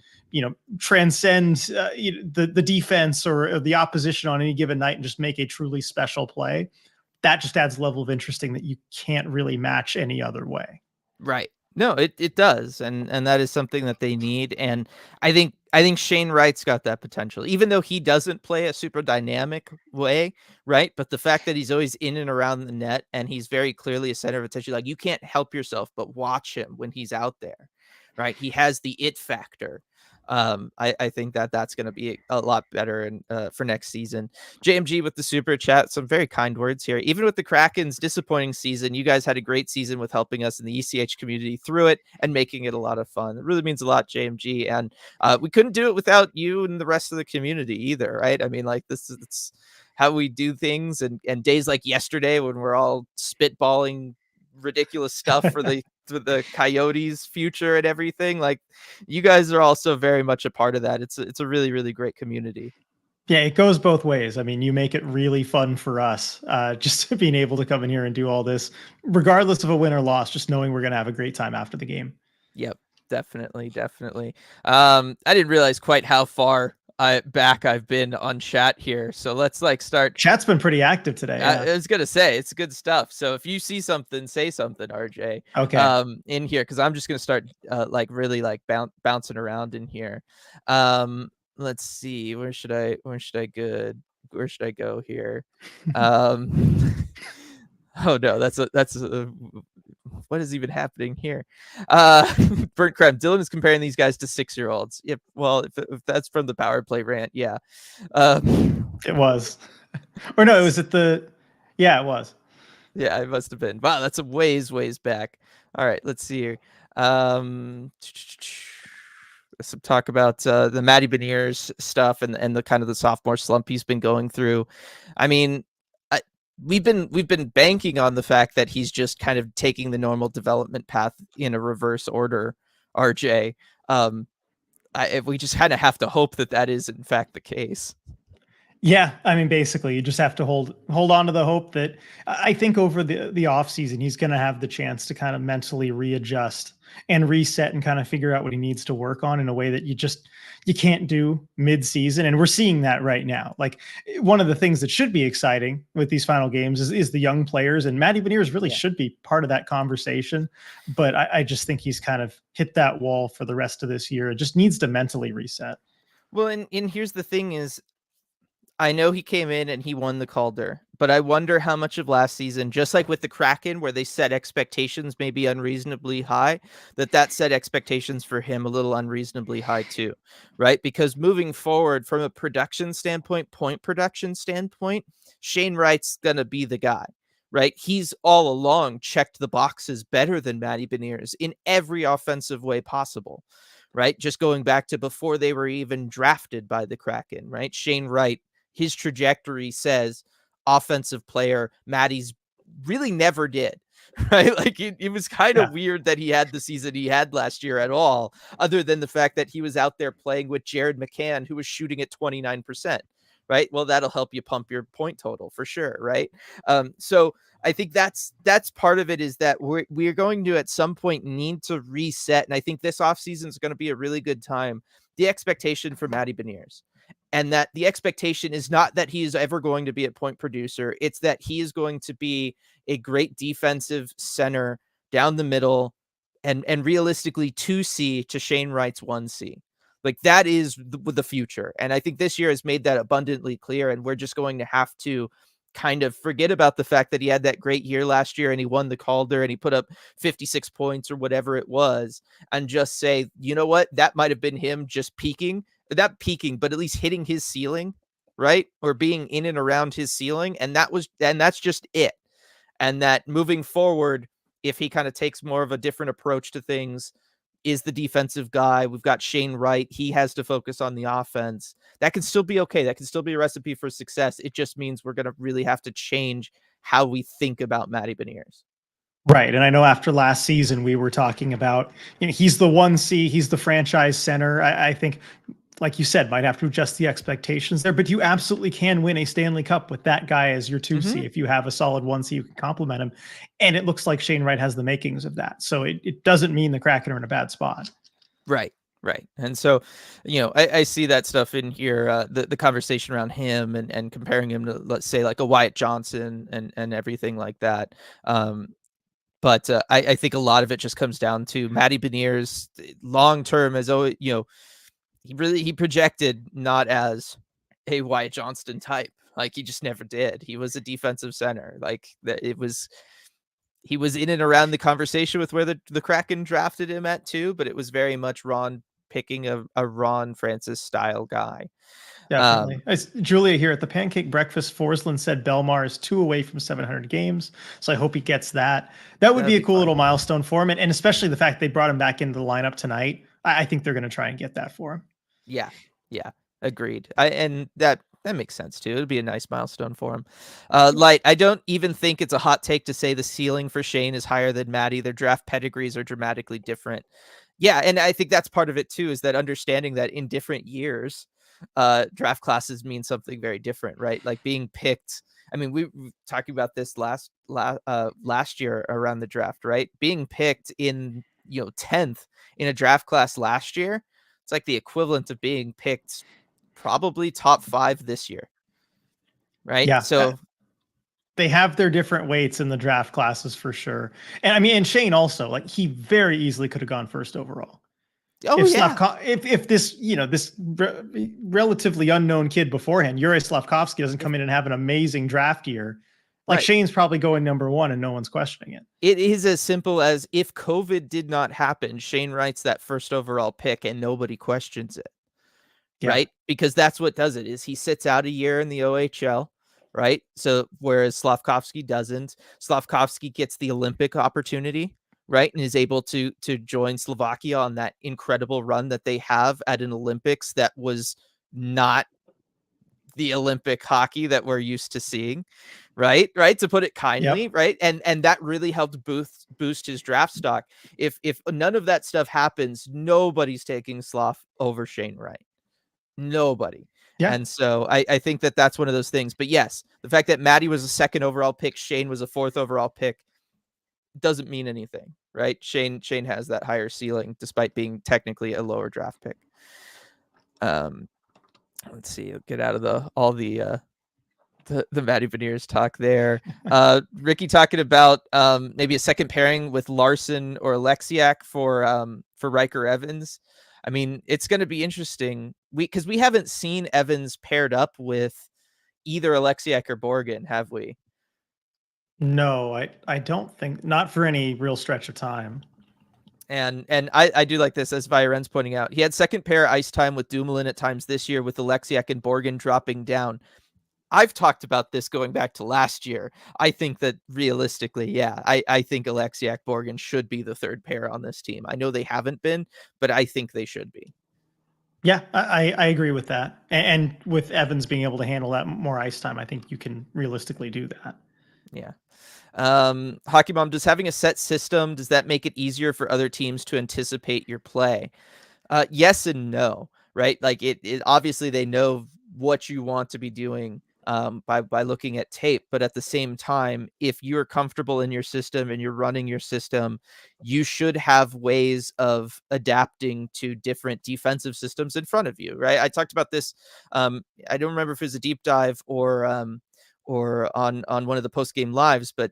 transcend the defense or the opposition on any given night and just make a truly special play. That just adds a level of interesting that you can't really match any other way. Right. No, it does. And that is something that they need. And I think Shane Wright's got that potential, even though he doesn't play a super dynamic way, right? But the fact that he's always in and around the net and he's very clearly a center of attention, like you can't help yourself but watch him when he's out there, right? He has the it factor. I think that that's going to be a lot better and for next season. JMG with the super chat, some very kind words here. Even with the Kraken's disappointing season, you guys had a great season with helping us in the ECH community through it and making it a lot of fun. It really means a lot, JMG, and we couldn't do it without you and the rest of the community either, right? I mean, like this is it's how we do things, and days like yesterday when we're all spitballing ridiculous stuff for the Coyotes future and everything. Like you guys are also very much a part of that. It's a really, really great community. Yeah, it goes both ways. I mean, you make it really fun for us, just being able to come in here and do all this, regardless of a win or loss, just knowing we're going to have a great time after the game. Yep, definitely, definitely. I didn't realize quite how far back I've been on chat here. So let's like start. Chat's been pretty active today. Yeah. I was gonna say it's good stuff. So if you see something, say something, RJ. Okay. In here, because I'm just gonna start like really like bouncing around in here. Let's see, where should I go here? Oh no, that's a what is even happening here? Burnt Crab. Dylan is comparing these guys to 6-year-olds. Yep. Well, if that's from the power play rant, yeah. It was. Or no, it was yeah, it was. Yeah, it must have been. Wow, that's a ways back. All right, let's see here. Some talk about the Matty Beniers stuff and the kind of the sophomore slump he's been going through. I mean, we've been banking on the fact that he's just kind of taking the normal development path in a reverse order, RJ. We just kind of have to hope that is in fact the case. Yeah, I mean, basically, you just have to hold on to the hope that I think over the off season he's going to have the chance to kind of mentally readjust and reset and kind of figure out what he needs to work on in a way that you can't do mid season, and we're seeing that right now. Like, one of the things that should be exciting with these final games is the young players, and Matty Beniers really should be part of that conversation. But I just think he's kind of hit that wall for the rest of this year. It just needs to mentally reset. Well, and here's the thing is, I know he came in and he won the Calder, but I wonder how much of last season, just like with the Kraken, where they set expectations maybe unreasonably high, that set expectations for him a little unreasonably high too, right? Because moving forward from a production standpoint, point production standpoint, Shane Wright's going to be the guy, right? He's all along checked the boxes better than Matty Beniers in every offensive way possible, right? Just going back to before they were even drafted by the Kraken, right? Shane Wright, his trajectory says offensive player. Matty's really never did, right? Like it was kind of weird that he had the season he had last year at all, other than the fact that he was out there playing with Jared McCann, who was shooting at 29%, right? Well, that'll help you pump your point total for sure, right? So I think that's part of it, is that we're going to at some point need to reset. And I think this offseason is going to be a really good time. The expectation for Matty Beniers, and that the expectation is not that he is ever going to be a point producer. It's that he is going to be a great defensive center down the middle, and realistically 2C to Shane Wright's 1C. Like, that is the future. And I think this year has made that abundantly clear. And we're just going to have to kind of forget about the fact that he had that great year last year and he won the Calder and he put up 56 points or whatever it was, and just say, you know what, that might have been him just peaking, not peaking, but at least hitting his ceiling, right? Or being in and around his ceiling. And that's just it. And that moving forward, if he kind of takes more of a different approach to things, is the defensive guy. We've got Shane Wright. He has to focus on the offense. That can still be okay. That can still be a recipe for success. It just means we're going to really have to change how we think about Matty Beniers. Right. And I know after last season, we were talking about, he's the 1C, he's the franchise center. I think, like you said, might have to adjust the expectations there, but you absolutely can win a Stanley Cup with that guy as your 2C if you have a solid 1C, you can complement him. And it looks like Shane Wright has the makings of that. So it doesn't mean the Kraken are in a bad spot. Right. Right. And so, I see that stuff in here, the conversation around him and comparing him to, let's say, like a Wyatt Johnson and everything like that. But I think a lot of it just comes down to Matty Beniers long term, as always, he projected not as a Wyatt Johnston type. Like, he just never did. He was a defensive center. Like, he was in and around the conversation with where the Kraken drafted him at too, but it was very much Ron picking a Ron Francis style guy. Definitely. Julia here at the Pancake Breakfast, Forsland said Belmar is 2 away from 700 games. So I hope he gets that. That would be a cool little milestone for him. And especially the fact they brought him back into the lineup tonight. I think they're going to try and get that for him. Yeah. Agreed. And that makes sense too. It'd be a nice milestone for him. Light, I don't even think it's a hot take to say the ceiling for Shane is higher than Matty. Their draft pedigrees are dramatically different. Yeah, and I think that's part of it too, is that understanding that in different years, draft classes mean something very different, right? Like being picked. I mean, we were talking about this last year around the draft, right? Being picked in 10th in a draft class last year, it's like the equivalent of being picked probably top 5 this year, right? Yeah. So they have their different weights in the draft classes for sure. And I mean, and Shane also, like, he very easily could have gone first overall. If this, this relatively unknown kid beforehand, Yuri Slavkovsky, doesn't come in and have an amazing draft year, like, right, Shane's probably going number 1 and no one's questioning it. It is as simple as, if COVID did not happen, Shane Wright's that first overall pick and nobody questions it. Yeah. Right? Because that's what does it, is he sits out a year in the OHL, right? So whereas Slavkovsky doesn't, Slavkovsky gets the Olympic opportunity, right? And is able to join Slovakia on that incredible run that they have at an Olympics that was not the Olympic hockey that we're used to seeing, right, to put it kindly. Yep. Right, and that really helped boost his draft stock. If none of that stuff happens, nobody's taking Sloth over Shane Wright. Nobody. Yeah. And so I think that that's one of those things. But yes, the fact that Matty was a 2nd overall pick, Shane was a 4th overall pick, doesn't mean anything, right? Shane has that higher ceiling despite being technically a lower draft pick. Let's see, get out of all the Matty Beniers talk there. Ricky talking about maybe a second pairing with Larson or Alexiak for Riker Evans. I mean, it's going to be interesting because we haven't seen Evans paired up with either Alexiak or Borgen, have we? No, I don't think, not for any real stretch of time. And I do like this, as Viren's pointing out. He had second pair ice time with Dumoulin at times this year, with Alexiak and Borgen dropping down. I've talked about this going back to last year. I think that realistically, yeah, I think Alexiak Borgen should be the 3rd pair on this team. I know they haven't been, but I think they should be. Yeah, I agree with that. And with Evans being able to handle that more ice time, I think you can realistically do that. Yeah. Hockey Mom, does having a set system, does that make it easier for other teams to anticipate your play? Yes and no, right? Like it obviously they know what you want to be doing by looking at tape, but at the same time, if you're comfortable in your system and you're running your system, you should have ways of adapting to different defensive systems in front of you, right? I talked about this. I don't remember if it was a deep dive or on one of the post-game lives, but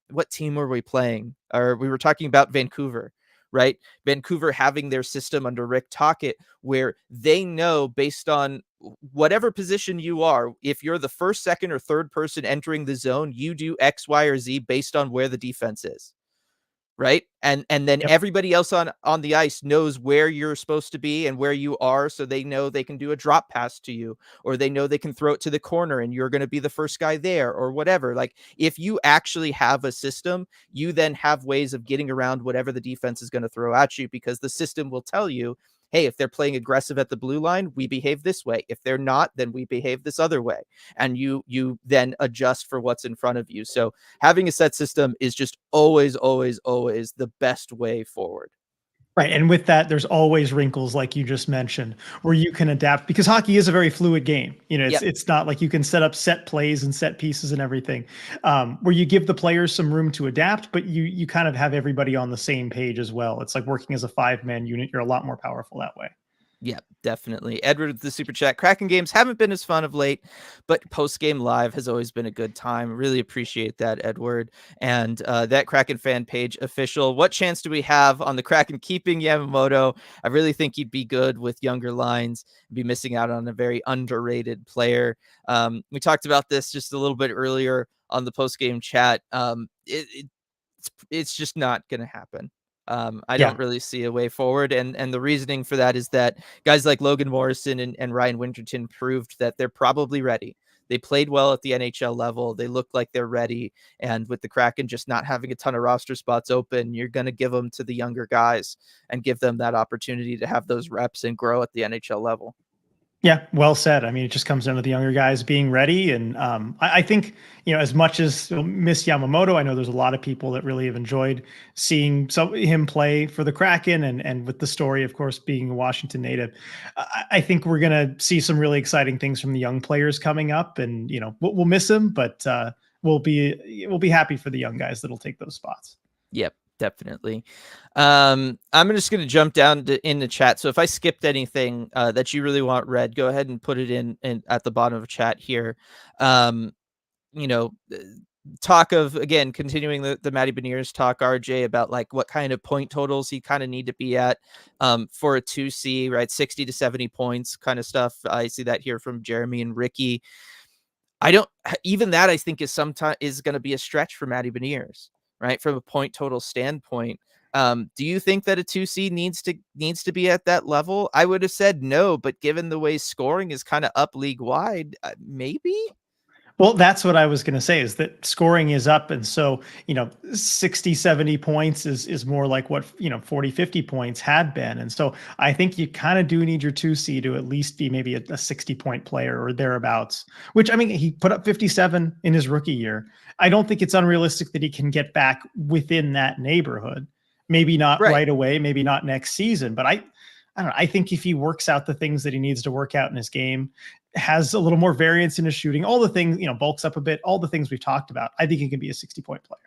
what team were we playing? Or we were talking about Vancouver, right? Vancouver having their system under Rick Tocchet, where they know based on whatever position you are, if you're the 1st, 2nd, or 3rd person entering the zone, you do X, Y, or Z based on where the defense is. Right. And then everybody else on the ice knows where you're supposed to be and where you are. So they know they can do a drop pass to you, or they know they can throw it to the corner and you're going to be the first guy there, or whatever. Like if you actually have a system, you then have ways of getting around whatever the defense is going to throw at you, because the system will tell you, hey, if they're playing aggressive at the blue line, we behave this way. If they're not, then we behave this other way. And you then adjust for what's in front of you. So having a set system is just always, always, always the best way forward. Right. And with that, there's always wrinkles, like you just mentioned, where you can adapt, because hockey is a very fluid game. You know, it's not like you can set up set plays and set pieces and everything, where you give the players some room to adapt, but you kind of have everybody on the same page as well. It's like working as a 5-man unit. You're a lot more powerful that way. Yeah, definitely. Edward with the super chat. Kraken games haven't been as fun of late, but post-game live has always been a good time. Really appreciate that, Edward. And that Kraken fan page official. What chance do we have on the Kraken keeping Yamamoto? I really think he'd be good with younger lines, be missing out on a very underrated player. We talked about this just a little bit earlier on the post-game chat. It's just not going to happen. I don't really see a way forward. And the reasoning for that is that guys like Logan Morrison and Ryan Winterton proved that they're probably ready. They played well at the NHL level. They look like they're ready. And with the Kraken just not having a ton of roster spots open, you're going to give them to the younger guys and give them that opportunity to have those reps and grow at the NHL level. Yeah, well said. I mean, it just comes down to the younger guys being ready. And I think, you know, as much as miss Yamamoto, I know there's a lot of people that really have enjoyed seeing him play for the Kraken, and with the story, of course, being a Washington native. I think we're going to see some really exciting things from the young players coming up, and, you know, we'll miss him, but we'll be happy for the young guys that'll take those spots. Yep. Definitely. I'm just going to jump down in the chat. So if I skipped anything that you really want read, go ahead and put it in at the bottom of chat here. You know, talk of, again, continuing the Matty Beniers talk, RJ, about like what kind of point totals he kind of need to be at for a 2C, right? 60 to 70 points kind of stuff. I see that here from Jeremy and Ricky. Even that I think is going to be a stretch for Matty Beniers. Right, from a point total standpoint. Do you think that a 2C needs to be at that level? I would have said no, but given the way scoring is kind of up league wide, maybe. Well, that's what I was going to say, is that scoring is up. And so, 60, 70 points is more like what, 40, 50 points had been. And so I think you kind of do need your 2C to at least be maybe a 60-point player or thereabouts, which, I mean, he put up 57 in his rookie year. I don't think it's unrealistic that he can get back within that neighborhood. Maybe not Right. right away, maybe not next season, but I don't know. I think if he works out the things that he needs to work out in his game, has a little more variance in his shooting, all the things, bulks up a bit, all the things we've talked about, I think he can be a 60-point player.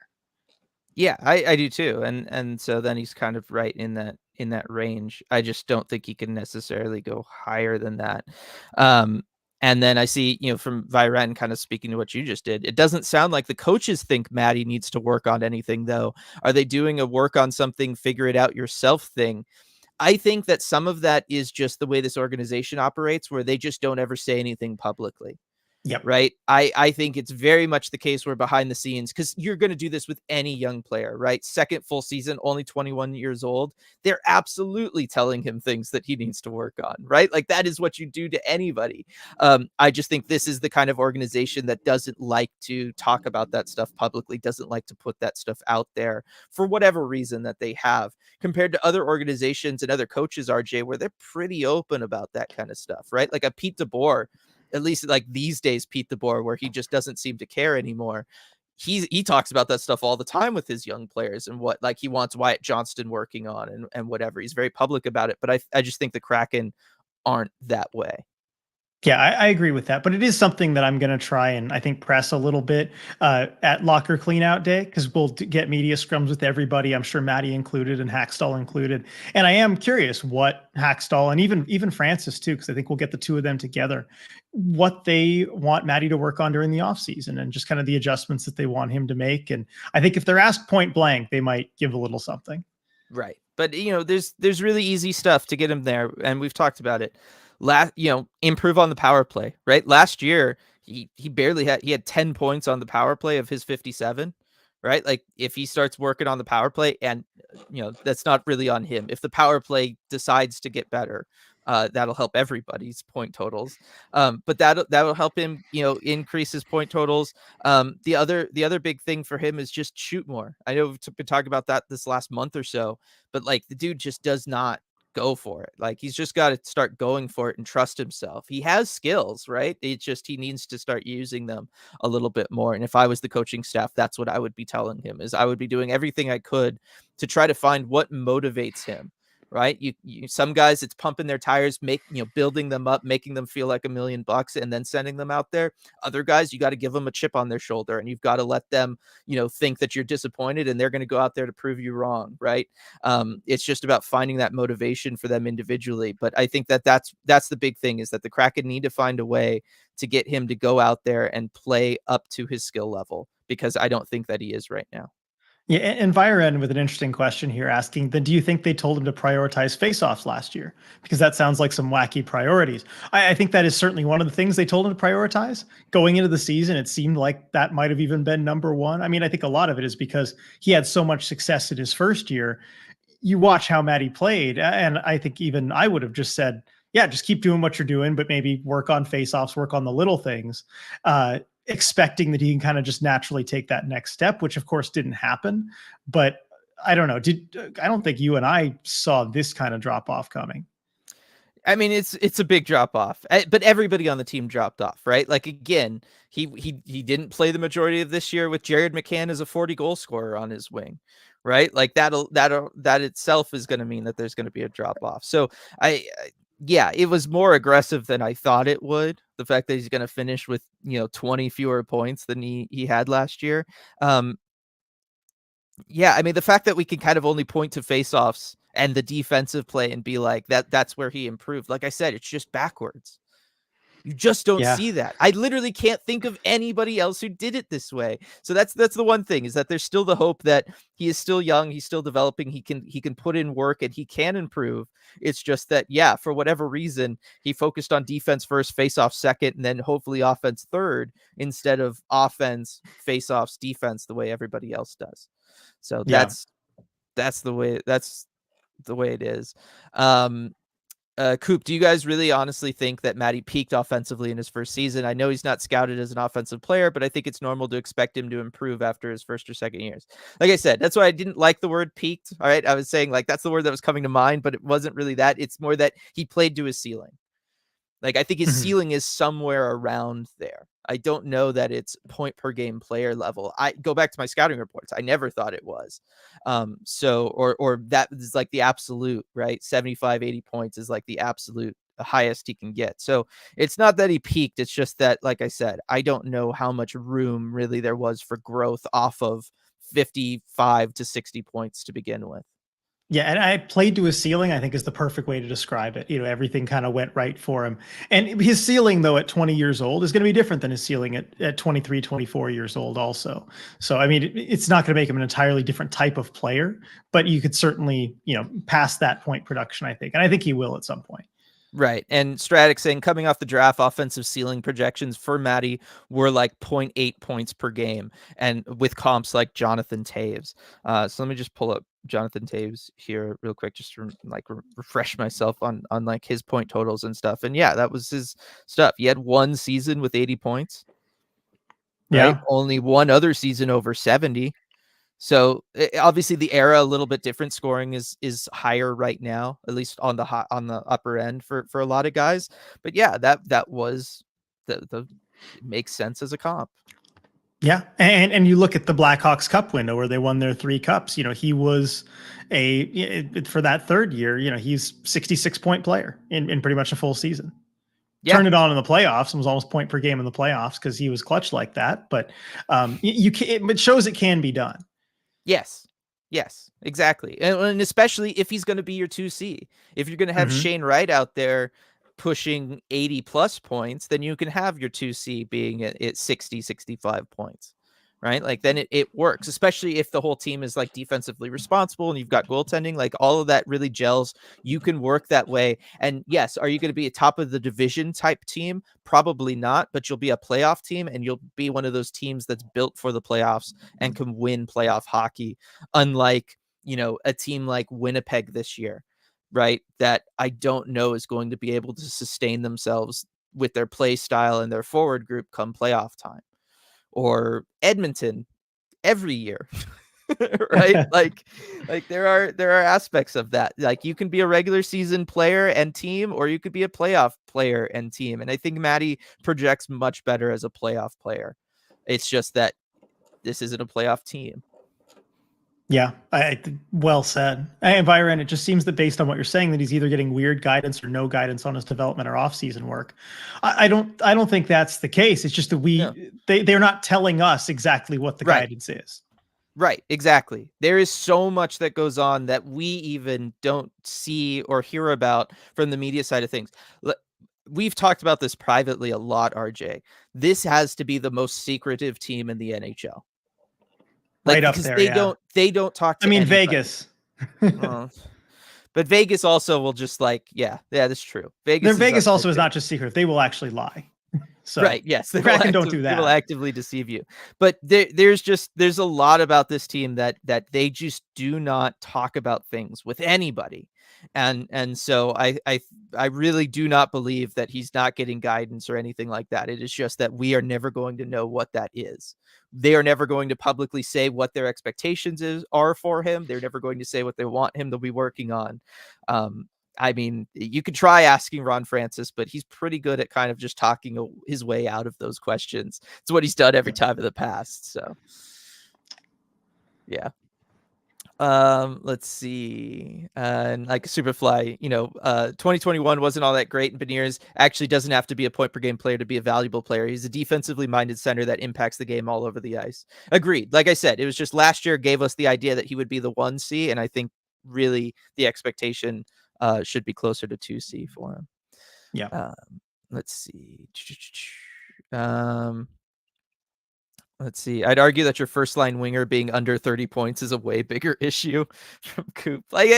Yeah, I do too. And so then he's kind of right in that range. I just don't think he can necessarily go higher than that. And then I see, from Viren kind of speaking to what you just did, it doesn't sound like the coaches think Matty needs to work on anything though. Are they doing a work on something, figure it out yourself thing? I think that some of that is just the way this organization operates, where they just don't ever say anything publicly. Yep. Right? I think it's very much the case where behind the scenes, because you're going to do this with any young player, right? Second full season, only 21 years old. They're absolutely telling him things that he needs to work on, right? Like that is what you do to anybody. I just think this is the kind of organization that doesn't like to talk about that stuff publicly, doesn't like to put that stuff out there for whatever reason that they have, compared to other organizations and other coaches, RJ, where they're pretty open about that kind of stuff, right? Like a Pete DeBoer, at least like these days, Pete DeBoer, where he just doesn't seem to care anymore. He talks about that stuff all the time with his young players and what like he wants Wyatt Johnston working on and whatever. He's very public about it. But I just think the Kraken aren't that way. Yeah, I agree with that, but it is something that I'm going to try and I think press a little bit at locker cleanout day, because we'll get media scrums with everybody. I'm sure Matty included and Hackstall included, and I am curious what Hackstall and even Francis too, because I think we'll get the two of them together, what they want Matty to work on during the off season and just kind of the adjustments that they want him to make. And I think if they're asked point blank, they might give a little something. Right. But there's really easy stuff to get him there, and we've talked about it. Improve on the power play, right? Last year, he barely had 10 points on the power play of his 57, right? Like if he starts working on the power play, and that's not really on him. If the power play decides to get better, that'll help everybody's point totals. But that'll help him, increase his point totals. The other big thing for him is just shoot more. I know we've been talking about that this last month or so, but like the dude just does not go for it. Like he's just got to start going for it and trust himself. He has skills, right? It's just he needs to start using them a little bit more. And if I was the coaching staff, that's what I would be telling him, is I would be doing everything I could to try to find what motivates him. Right. Some guys, it's pumping their tires, building them up, making them feel like $1,000,000 and then sending them out there. Other guys, you got to give them a chip on their shoulder, and you've got to let them, think that you're disappointed and they're going to go out there to prove you wrong. Right. It's just about finding that motivation for them individually. But I think that's the big thing, is that the Kraken need to find a way to get him to go out there and play up to his skill level, because I don't think that he is right now. Yeah, and Viren with an interesting question here, asking, then do you think they told him to prioritize faceoffs last year? Because that sounds like some wacky priorities. I think that is certainly one of the things they told him to prioritize. Going into the season, it seemed like that might have even been number one. I mean, I think a lot of it is because he had so much success in his first year. You watch how Matty played, and I think even I would have just said, yeah, just keep doing what you're doing, but maybe work on faceoffs, work on the little things. Expecting that he can kind of just naturally take that next step, which of course didn't happen. But I don't know. I don't think you and I saw this kind of drop off coming. I mean, it's a big drop off, but everybody on the team dropped off, right? Like again, he didn't play the majority of this year with Jared McCann as a 40 goal scorer on his wing, right? Like that itself is going to mean that there's going to be a drop off. So yeah, it was more aggressive than I thought it would. The fact that he's going to finish with 20 fewer points than he had last year. Yeah, I mean, the fact that we can kind of only point to faceoffs and the defensive play and be like that's where he improved. Like I said, it's just backwards. You just don't Yeah. see that. I literally can't think of anybody else who did it this way. So that's the one thing, is that there's still the hope that he is still young, he's still developing, he can put in work and he can improve. It's just that, yeah, for whatever reason, he focused on defense first, face off second, and then hopefully offense third, instead of offense, face offs, defense the way everybody else does. So Yeah. that's the way it is. Um Coop, do you guys really honestly think that Matty peaked offensively in his first season? I know he's not scouted as an offensive player, but I think it's normal to expect him to improve after his first or second years. Like I said, that's why I didn't like the word peaked. All right. I was saying like that's the word that was coming to mind, but it wasn't really that. It's more that he played to his ceiling. Like I think his ceiling is somewhere around there. I don't know that it's point per game player level. I go back to my scouting reports. I never thought it was. Or that is like the absolute, right? 75, 80 points is like the absolute highest he can get. So it's not that he peaked. It's just that, like I said, I don't know how much room really there was for growth off of 55 to 60 points to begin with. Yeah, and I played to his ceiling, I think is the perfect way to describe it. Everything kind of went right for him. And his ceiling, though, at 20 years old is going to be different than his ceiling at 23, 24 years old also. So, I mean, it's not going to make him an entirely different type of player, but you could certainly, pass that point production, I think. And I think he will at some point. Right. And Stratic saying coming off the draft, offensive ceiling projections for Matty were like 0.8 points per game, and with comps like Jonathan Taves. So let me just pull up Jonathan Taves here real quick, just to refresh myself on like his point totals and stuff. And yeah, that was his stuff. He had one season with 80 points. Right. Yeah. Only one other season over 70. So obviously the era a little bit different. Scoring is higher right now, at least on the upper end for a lot of guys. But yeah, that was the it makes sense as a comp. Yeah, and you look at the Blackhawks Cup window where they won their 3 cups. He was for that third year. He's 66-point player in pretty much a full season. Yeah. Turned it on in the playoffs and was almost point per game in the playoffs because he was clutch like that. But it shows it can be done. Yes, exactly. And especially if he's going to be your 2C. If you're going to have Shane Wright out there pushing 80 plus points, then you can have your 2C being at 60, 65 points, right? Like then it works, especially if the whole team is like defensively responsible and you've got goaltending, like all of that really gels. You can work that way. And yes, are you going to be a top of the division type team? Probably not, but you'll be a playoff team and you'll be one of those teams that's built for the playoffs and can win playoff hockey. Unlike, a team like Winnipeg this year, right? That I don't know is going to be able to sustain themselves with their play style and their forward group come playoff time. Or Edmonton every year. Right? like there are aspects of that. Like you can be a regular season player and team, or you could be a playoff player and team. And I think Matty projects much better as a playoff player. It's just that this isn't a playoff team. Yeah, well said. And Byron, it just seems that based on what you're saying, that he's either getting weird guidance or no guidance on his development or off-season work. I don't think that's the case. It's just that they're not telling us exactly what the guidance is. Right, exactly. There is so much that goes on that we even don't see or hear about from the media side of things. We've talked about this privately a lot, RJ. This has to be the most secretive team in the NHL. Like, right up because there, they don't talk to anybody. Vegas. But Vegas also will just that's true. Vegas also is not just secret. They will actually lie. So right, yes. The Kraken don't do that. They will actively deceive you. But there's a lot about this team that they just do not talk about things with anybody. And so I really do not believe that he's not getting guidance or anything like that. It is just that we are never going to know what that is. They are never going to publicly say what their expectations are for him. They're never going to say what they want him to be working on. I mean, you could try asking Ron Francis, but he's pretty good at kind of just talking his way out of those questions. It's what he's done every time in the past. So, yeah. Let's see. And like Superfly, 2021 wasn't all that great. And Beniers actually doesn't have to be a point per game player to be a valuable player. He's a defensively minded center that impacts the game all over the ice. Agreed. Like I said, it was just last year gave us the idea that he would be the 1C. And I think really the expectation should be closer to 2C for him. Yeah. Let's see. Let's see. I'd argue that your first line winger being under 30 points is a way bigger issue from Coop. Like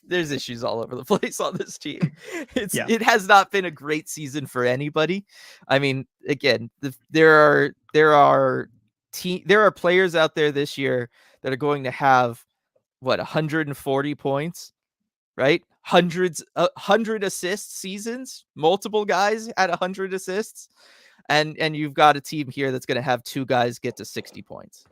there's issues all over the place on this team. It has not been a great season for anybody. I mean, again, there are players out there this year that are going to have 140 points, right? 100 assist seasons, multiple guys at 100 assists, and you've got a team here that's going to have 2 guys get to 60 points.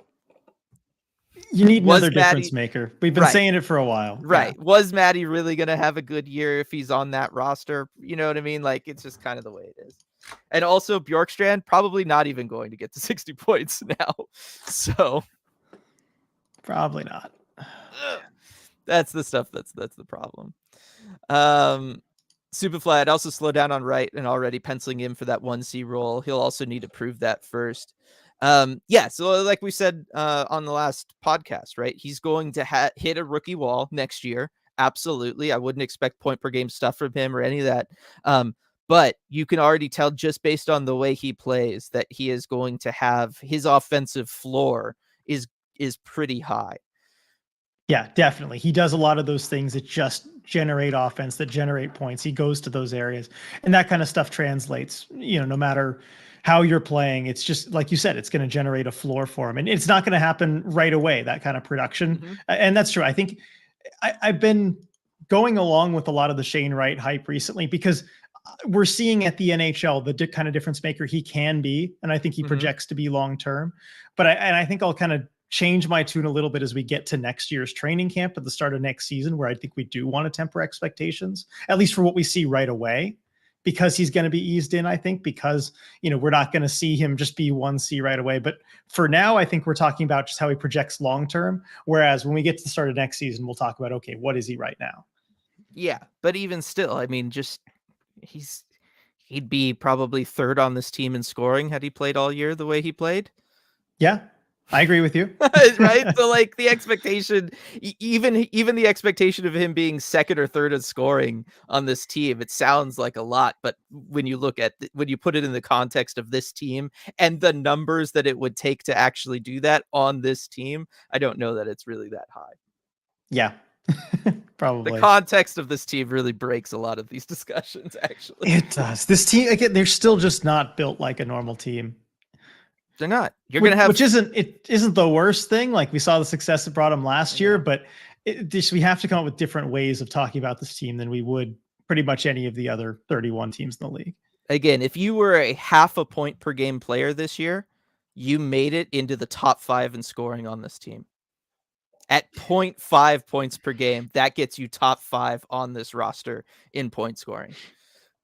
You need Was another difference Matty- maker. We've been Right. saying it for a while. Right. Was Matty really going to have a good year if he's on that roster? You know what I mean? Like, it's just kind of the way it is. And also Bjorkstrand probably not even going to get to 60 points now. So Probably not. that's the stuff that's the problem. Superfly, I'd also slow down on Wright and already penciling him for that 1C role. He'll also need to prove that first. Yeah, so like we said on the last podcast, right? He's going to hit a rookie wall next year. Absolutely. I wouldn't expect point per game stuff from him or any of that. But you can already tell just based on the way he plays that he is going to have his offensive floor is pretty high. Yeah, definitely. He does a lot of those things that just generate offense, that generate points. He goes to those areas, and that kind of stuff translates, no matter how you're playing. It's just like you said, it's going to generate a floor for him, and it's not going to happen right away, that kind of production. Mm-hmm. And that's true. I think I've been going along with a lot of the Shane Wright hype recently because we're seeing at the NHL the kind of difference maker he can be, and I think he projects to be long-term. But I think I'll kind of change my tune a little bit as we get to next year's training camp at the start of next season, where I think we do want to temper expectations, at least for what we see right away, because he's going to be eased in, I think, because, we're not going to see him just be 1C right away. But for now, I think we're talking about just how he projects long-term. Whereas when we get to the start of next season, we'll talk about, okay, what is he right now? Yeah. But even still, I mean, just he'd be probably 3rd on this team in scoring had he played all year the way he played. Yeah. I agree with you. Right. So like the expectation, even the expectation of him being 2nd or 3rd in scoring on this team, it sounds like a lot. But when you look at when you put it in the context of this team and the numbers that it would take to actually do that on this team, I don't know that it's really that high. Yeah, probably. The context of this team really breaks a lot of these discussions, actually. It does. This team, again, they're still just not built like a normal team. They're not. You're going to have... Which isn't the worst thing. Like, we saw the success it brought them last year, but we have to come up with different ways of talking about this team than we would pretty much any of the other 31 teams in the league. Again, if you were a half a point per game player this year, you made it into the top 5 in scoring on this team. At 0.5 points per game, that gets you top 5 on this roster in point scoring.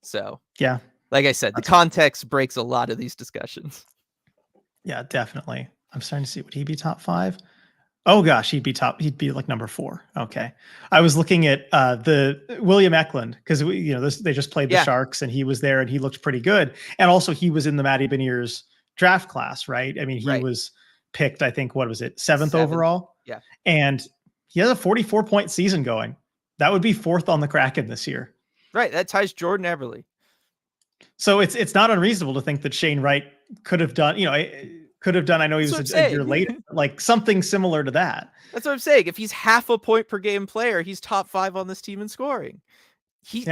So, yeah, like I said, the context breaks a lot of these discussions. Yeah, definitely. I'm starting to see, would he be top 5? Oh gosh, he'd be like number 4. Okay. I was looking at the William Eklund, because they just played the Sharks and he was there and he looked pretty good. And also he was in the Matty Beniers draft class, right? I mean, he was picked, I think, what was it, 7th overall? Yeah. And he has a 44-point season going. That would be 4th on the Kraken this year. Right. That ties Jordan Eberle. So it's not unreasonable to think that Shane Wright could have done, I know he was a year later, like something similar to that. That's what I'm saying. If he's half a point per game player, he's top 5 on this team in scoring. He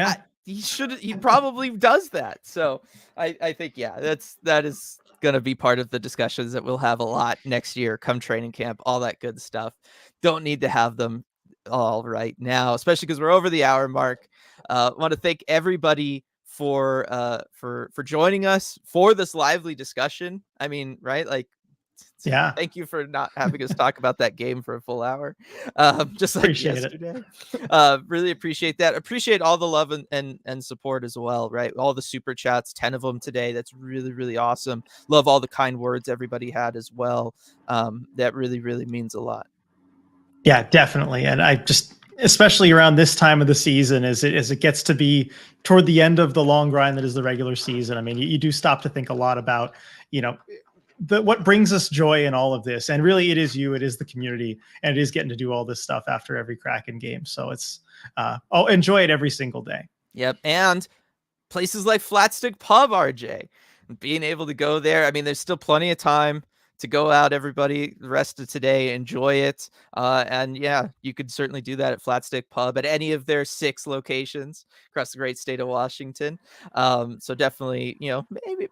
probably does that. So I think, that is going to be part of the discussions that we'll have a lot next year, come training camp, all that good stuff. Don't need to have them all right now, especially because we're over the hour mark. Want to thank everybody for joining us for this lively discussion. I mean, right? Like, thank you for not having us talk about that game for a full hour. Just like appreciate yesterday. Really appreciate that. Appreciate all the love and support as well, right? All the super chats, 10 of them today. That's really, really awesome. Love all the kind words everybody had as well. That really, really means a lot. Yeah, definitely. And I just, especially around this time of the season, as it gets to be toward the end of the long grind that is the regular season. I mean, you do stop to think a lot about, what brings us joy in all of this. And really it is the community, and it is getting to do all this stuff after every Kraken game. So it's, I'll enjoy it every single day. Yep. And places like Flatstick Pub, RJ, being able to go there. I mean, there's still plenty of time to go out, everybody, the rest of today, enjoy it. And you could certainly do that at Flatstick Pub at any of their 6 locations across the great state of Washington. So definitely,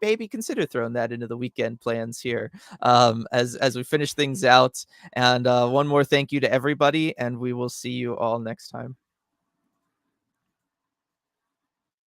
maybe consider throwing that into the weekend plans here as we finish things out. And one more thank you to everybody, and we will see you all next time.